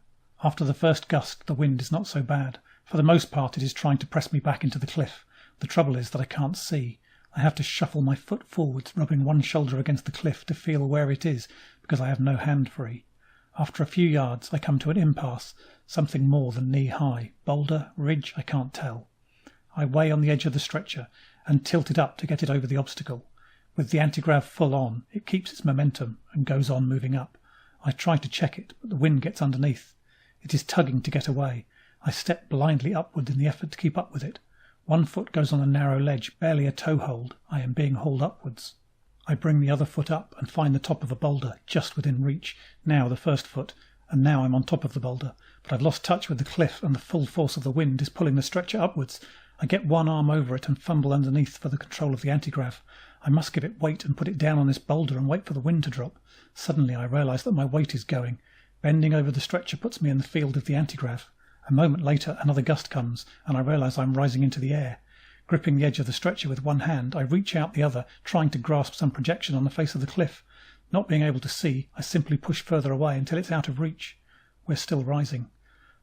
After the first gust, the wind is not so bad. For the most part, it is trying to press me back into the cliff. The trouble is that I can't see. I have to shuffle my foot forwards, rubbing one shoulder against the cliff to feel where it is, because I have no hand free. After a few yards, I come to an impasse, something more than knee-high. Boulder, ridge, I can't tell. I weigh on the edge of the stretcher and tilt it up to get it over the obstacle. With the antigrav full on, it keeps its momentum and goes on moving up. I try to check it, but the wind gets underneath. It is tugging to get away. I step blindly upward in the effort to keep up with it. One foot goes on a narrow ledge, barely a toe hold. I am being hauled upwards. I bring the other foot up and find the top of a boulder, just within reach. Now the first foot, and now I'm on top of the boulder. But I've lost touch with the cliff, and the full force of the wind is pulling the stretcher upwards. I get one arm over it and fumble underneath for the control of the antigrav. I must give it weight and put it down on this boulder and wait for the wind to drop. Suddenly I realise that my weight is going. Bending over the stretcher puts me in the field of the antigrav. A moment later another gust comes, and I realise I'm rising into the air. Gripping the edge of the stretcher with one hand, I reach out the other, trying to grasp some projection on the face of the cliff. Not being able to see, I simply push further away until it's out of reach. We're still rising.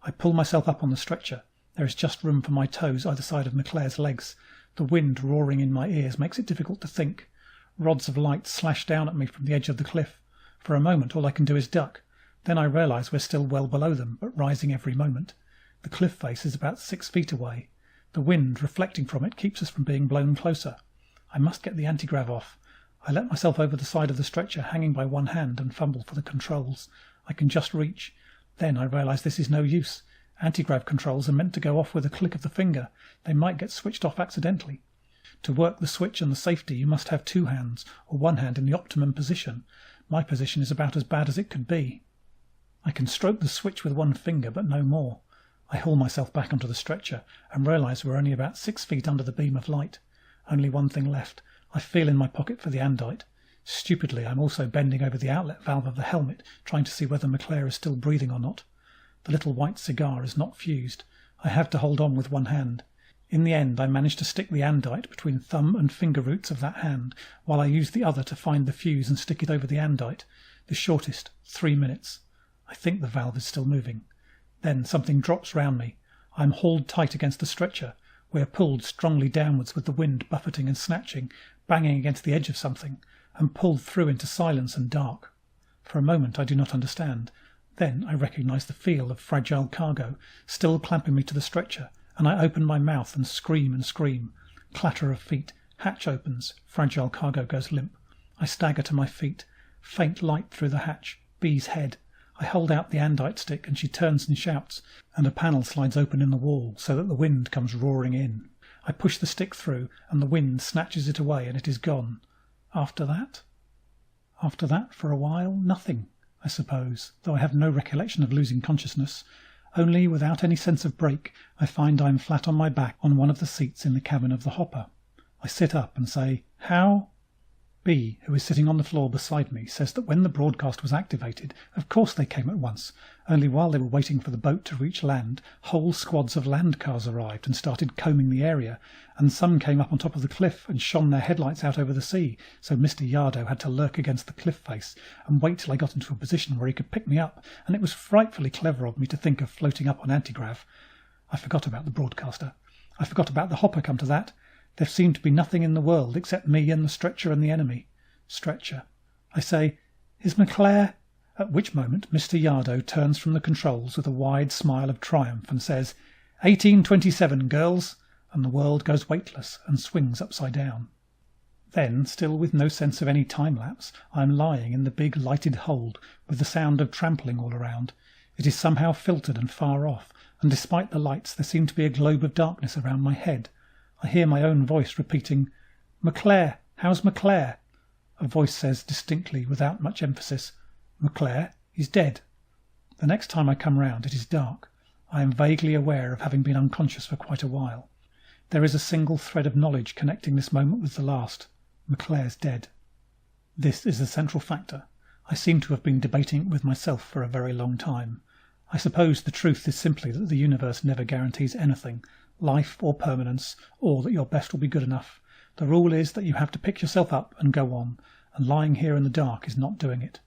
I pull myself up on the stretcher. There is just room for my toes either side of McClare's legs. The wind roaring in my ears makes it difficult to think. Rods of light slash down at me from the edge of the cliff. For a moment all I can do is duck. Then I realise we're still well below them, but rising every moment. The cliff face is about 6 feet away. The wind, reflecting from it, keeps us from being blown closer. I must get the antigrav off. I let myself over the side of the stretcher, hanging by one hand, and fumble for the controls. I can just reach. Then I realise this is no use. Antigrav controls are meant to go off with a click of the finger. They might get switched off accidentally. To work the switch and the safety, you must have two hands, or one hand in the optimum position. My position is about as bad as it could be. I can stroke the switch with one finger, but no more. I haul myself back onto the stretcher and realise we're only about 6 feet under the beam of light. Only one thing left. I feel in my pocket for the andite. Stupidly, I'm also bending over the outlet valve of the helmet, trying to see whether McClare is still breathing or not. The little white cigar is not fused. I have to hold on with one hand. In the end, I manage to stick the andite between thumb and finger roots of that hand, while I use the other to find the fuse and stick it over the andite. The shortest, 3 minutes. I think the valve is still moving. Then something drops round me. I am hauled tight against the stretcher. We are pulled strongly downwards with the wind buffeting and snatching, banging against the edge of something, and pulled through into silence and dark. For a moment I do not understand. Then I recognise the feel of fragile cargo, still clamping me to the stretcher, and I open my mouth and scream. Clatter of feet. Hatch opens. Fragile cargo goes limp. I stagger to my feet. Faint light through the hatch. B's head. I hold out the andite stick and she turns and shouts, and a panel slides open in the wall so that the wind comes roaring in. I push the stick through and the wind snatches it away and it is gone. After that? After that, for a while, nothing, I suppose, though I have no recollection of losing consciousness. Only, without any sense of break, I find I am flat on my back on one of the seats in the cabin of the hopper. I sit up and say, "How?" B, who is sitting on the floor beside me, says that when the broadcast was activated, of course they came at once, only while they were waiting for the boat to reach land, whole squads of land cars arrived and started combing the area, and some came up on top of the cliff and shone their headlights out over the sea, so Mr. Yardo had to lurk against the cliff face and wait till I got into a position where he could pick me up, and it was frightfully clever of me to think of floating up on antigrav. I forgot about the broadcaster. I forgot about the hopper, come to that. There seemed to be nothing in the world except me and the stretcher and the enemy. Stretcher. I say, "Is McClare?" At which moment Mr. Yardo turns from the controls with a wide smile of triumph and says, 1827, girls, and the world goes weightless and swings upside down. Then, still with no sense of any time-lapse, I am lying in the big lighted hold with the sound of trampling all around. It is somehow filtered and far off, and despite the lights there seemed to be a globe of darkness around my head. I hear my own voice repeating, "McClare, how's McClare?" A voice says distinctly, without much emphasis, "McClare, he's dead." The next time I come round it is dark. I am vaguely aware of having been unconscious for quite a while. There is a single thread of knowledge connecting this moment with the last. McClare's dead. This is the central factor. I seem to have been debating it with myself for a very long time. I suppose the truth is simply that the universe never guarantees anything, life or permanence, or that your best will be good enough. The rule is that you have to pick yourself up and go on, and lying here in the dark is not doing it.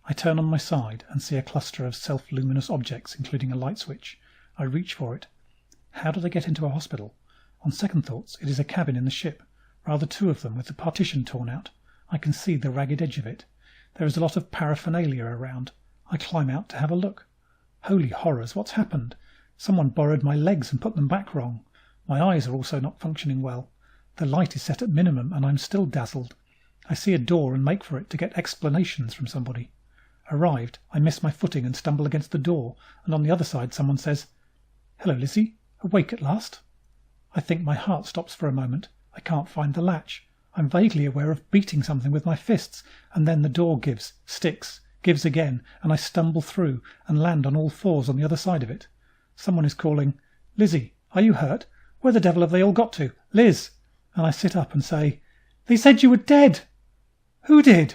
I turn on my side and see a cluster of self-luminous objects, including a light switch. I reach for it. How did I get into a hospital? On second thoughts, it is a cabin in the ship, rather two of them with the partition torn out. I can see the ragged edge of it. There is a lot of paraphernalia around. I climb out to have a look. Holy horrors, what's happened? Someone borrowed my legs and put them back wrong. My eyes are also not functioning well. The light is set at minimum and I'm still dazzled. I see a door and make for it to get explanations from somebody. Arrived, I miss my footing and stumble against the door, and on the other side someone says, "Hello, Lizzie. Awake at last?" I think my heart stops for a moment. I can't find the latch. I'm vaguely aware of beating something with my fists, and then the door gives, sticks, gives again, and I stumble through and land on all fours on the other side of it. Someone is calling, "Lizzie, are you hurt? Where the devil have they all got to? Liz!" And I sit up and say, "They said you were dead." "Who did?"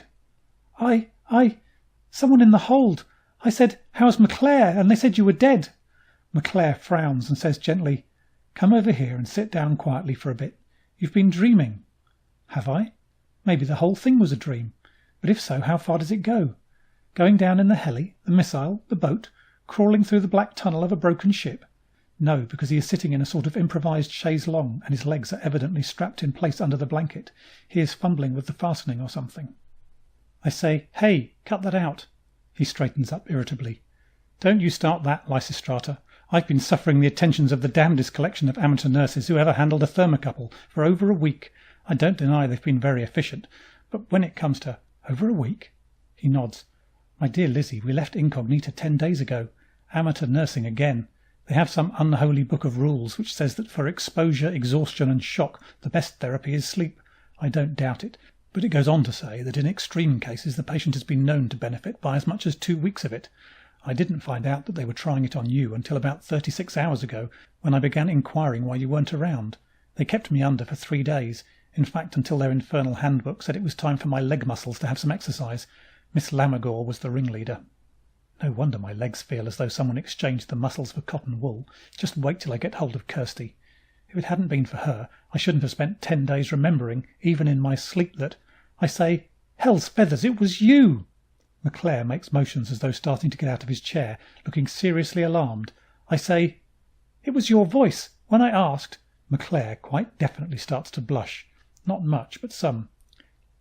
Someone in the hold. I said, 'How's McClare?' and they said you were dead." McClare frowns and says gently, "Come over here and sit down quietly for a bit. You've been dreaming." Have I? Maybe the whole thing was a dream. But if so, how far does it go? Going down in the heli, the missile, the boat, crawling through the black tunnel of a broken ship? No, because he is sitting in a sort of improvised chaise longue and his legs are evidently strapped in place under the blanket. He is fumbling with the fastening or something. I say, "Hey, cut that out." He straightens up irritably. "Don't you start that, Lysistrata. I've been suffering the attentions of the damnedest collection of amateur nurses who ever handled a thermocouple for over a week. I don't deny they've been very efficient, but when it comes to over a week..." He nods. "My dear Lizzie, we left Incognita 10 days ago. Amateur nursing again. They have some unholy book of rules which says that for exposure, exhaustion and shock the best therapy is sleep. I don't doubt it, but it goes on to say that in extreme cases the patient has been known to benefit by as much as 2 weeks of it. I didn't find out that they were trying it on you until about 36 hours ago, when I began inquiring why you weren't around. They kept me under for 3 days, in fact until their infernal handbook said it was time for my leg muscles to have some exercise. Miss Lamagore was the ringleader. No wonder my legs feel as though someone exchanged the muscles for cotton wool. Just wait till I get hold of Kirsty. If it hadn't been for her, I shouldn't have spent 10 days remembering, even in my sleep, that... I say, "Hell's feathers, it was you!" McClare makes motions as though starting to get out of his chair, looking seriously alarmed. I say, "It was your voice. When I asked..." McClare quite definitely starts to blush. Not much, but some.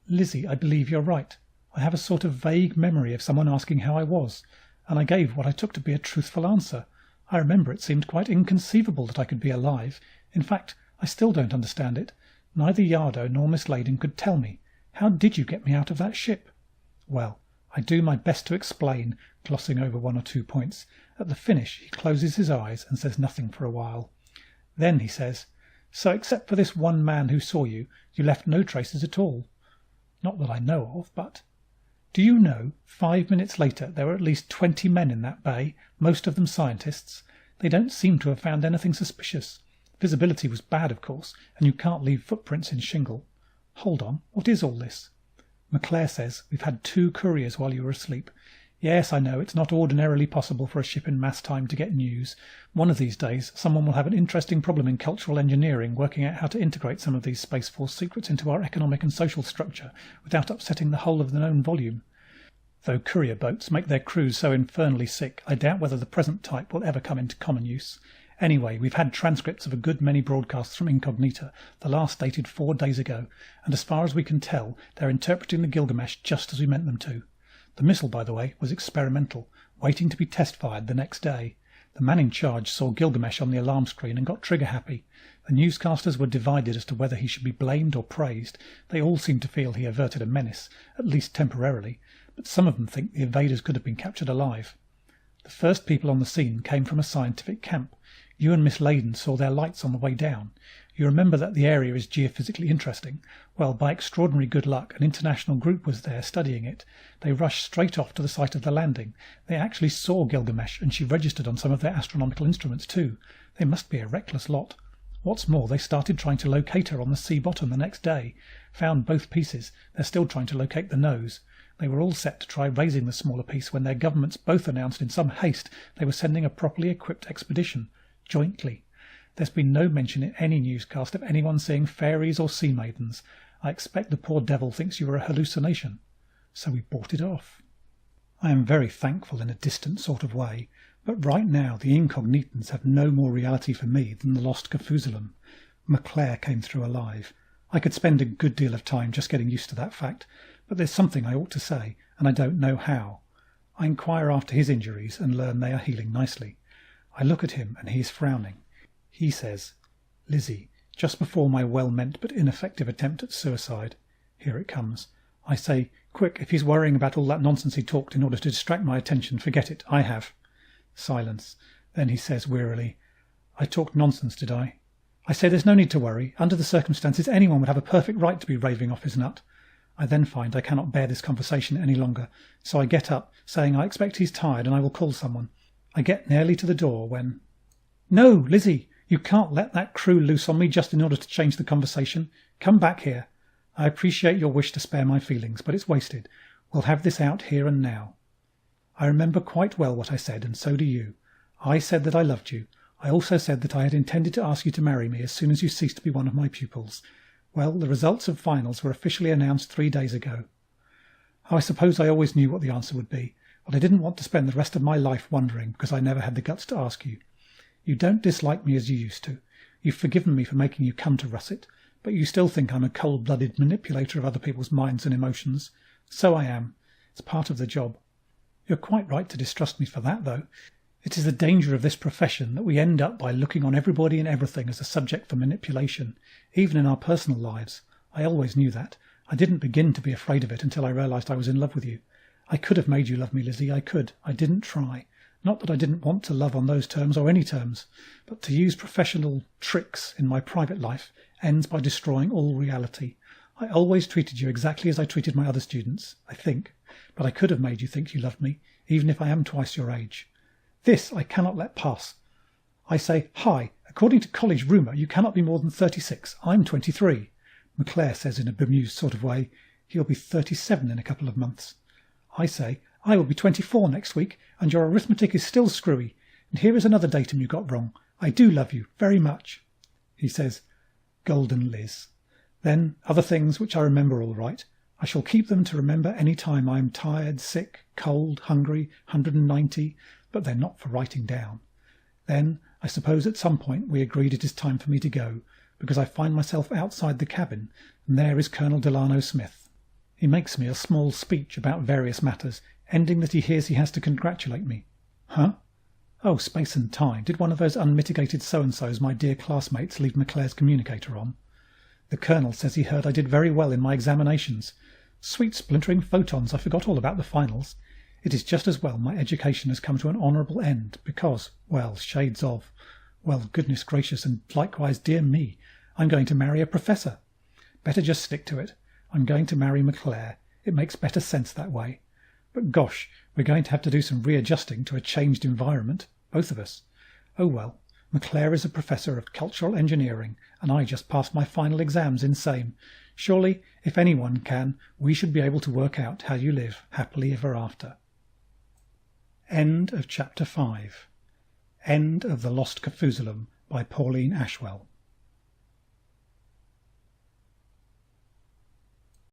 "Lizzie, I believe you're right. I have a sort of vague memory of someone asking how I was, and I gave what I took to be a truthful answer. I remember it seemed quite inconceivable that I could be alive. In fact, I still don't understand it. Neither Yardo nor Miss Laydon could tell me. How did you get me out of that ship?" Well, I do my best to explain, glossing over one or two points. At the finish, he closes his eyes and says nothing for a while. Then he says, "So except for this one man who saw you, you left no traces at all." "Not that I know of, but—" "Do you know, 5 minutes later there were at least 20 men in that bay, most of them scientists. They don't seem to have found anything suspicious. Visibility was bad, of course, and you can't leave footprints in shingle. Hold on, what is all this?" "McClare says we've had 2 couriers while you were asleep. Yes, I know, it's not ordinarily possible for a ship in mass time to get news. One of these days, someone will have an interesting problem in cultural engineering working out how to integrate some of these Space Force secrets into our economic and social structure without upsetting the whole of the known volume. Though courier boats make their crews so infernally sick, I doubt whether the present type will ever come into common use. Anyway, we've had transcripts of a good many broadcasts from Incognita, the last dated 4 days ago, and as far as we can tell, they're interpreting the Gilgamesh just as we meant them to. The missile, by the way, was experimental, waiting to be test-fired the next day. The man in charge saw Gilgamesh on the alarm screen and got trigger-happy. The newscasters were divided as to whether he should be blamed or praised. They all seemed to feel he averted a menace, at least temporarily, but some of them think the invaders could have been captured alive. The first people on the scene came from a scientific camp. You and Miss Laydon saw their lights on the way down. You remember that the area is geophysically interesting. Well, by extraordinary good luck, an international group was there studying it. They rushed straight off to the site of the landing. They actually saw Gilgamesh, and she registered on some of their astronomical instruments too. They must be a reckless lot. What's more, they started trying to locate her on the sea bottom the next day. Found both pieces. They're still trying to locate the nose. They were all set to try raising the smaller piece when their governments both announced in some haste they were sending a properly equipped expedition, jointly. There's been no mention in any newscast of anyone seeing fairies or sea maidens. I expect the poor devil thinks you were a hallucination. So we bought it off. I am very thankful in a distant sort of way, but right now the Incognitans have no more reality for me than the Lost Kafoozalum. McClare came through alive. I could spend a good deal of time just getting used to that fact, but there's something I ought to say, and I don't know how. I inquire after his injuries and learn they are healing nicely. I look at him and he is frowning. He says, "Lizzie, just before my well-meant but ineffective attempt at suicide." Here it comes. I say, "Quick, if he's worrying about all that nonsense he talked in order to distract my attention, forget it. I have." Silence. Then he says wearily, "I talked nonsense, did I?" I say there's no need to worry. Under the circumstances, anyone would have a perfect right to be raving off his nut. I then find I cannot bear this conversation any longer, so I get up, saying I expect he's tired and I will call someone. I get nearly to the door when... "No, Lizzie! You can't let that crew loose on me just in order to change the conversation. Come back here. I appreciate your wish to spare my feelings, but it's wasted. We'll have this out here and now." I remember quite well what I said, and so do you. I said that I loved you. I also said that I had intended to ask you to marry me as soon as you ceased to be one of my pupils. Well, the results of finals were officially announced 3 days ago. I suppose I always knew what the answer would be, but I didn't want to spend the rest of my life wondering because I never had the guts to ask you. You don't dislike me as you used to. You've forgiven me for making you come to Russet, but you still think I'm a cold-blooded manipulator of other people's minds and emotions. So I am. It's part of the job. You're quite right to distrust me for that, though. It is the danger of this profession that we end up by looking on everybody and everything as a subject for manipulation, even in our personal lives. I always knew that. I didn't begin to be afraid of it until I realized I was in love with you. I could have made you love me, Lizzie, I could. I didn't try. Not that I didn't want to love on those terms or any terms, but to use professional tricks in my private life ends by destroying all reality. I always treated you exactly as I treated my other students, I think, but I could have made you think you loved me, even if I am twice your age. This I cannot let pass. I say, "Hi, according to college rumour, you cannot be more than 36. I'm 23. McClare says in a bemused sort of way, "He'll be 37 in a couple of months." I say, "I will be 24 next week, and your arithmetic is still screwy. And here is another datum you got wrong. I do love you, very much." He says, "Golden Liz." Then other things which I remember all right. I shall keep them to remember any time I am tired, sick, cold, hungry, 190, but they're not for writing down. Then, I suppose at some point we agreed it is time for me to go, because I find myself outside the cabin, and there is Colonel Delano Smith. He makes me a small speech about various matters, ending that he hears he has to congratulate me. Huh? Oh, space and time. Did one of those unmitigated so-and-sos my dear classmates leave McClare's communicator on? The Colonel says he heard I did very well in my examinations. Sweet splintering photons, I forgot all about the finals. It is just as well my education has come to an honourable end, because, well, shades of, well, goodness gracious, and likewise, dear me, I'm going to marry a professor. Better just stick to it. I'm going to marry McClare. It makes better sense that way. But gosh, we're going to have to do some readjusting to a changed environment, both of us. Oh well, McClare is a professor of cultural engineering, and I just passed my final exams in same. Surely, if anyone can, we should be able to work out how you live happily ever after. End of Chapter 5. End of The Lost Kafoozalum by Pauline Ashwell.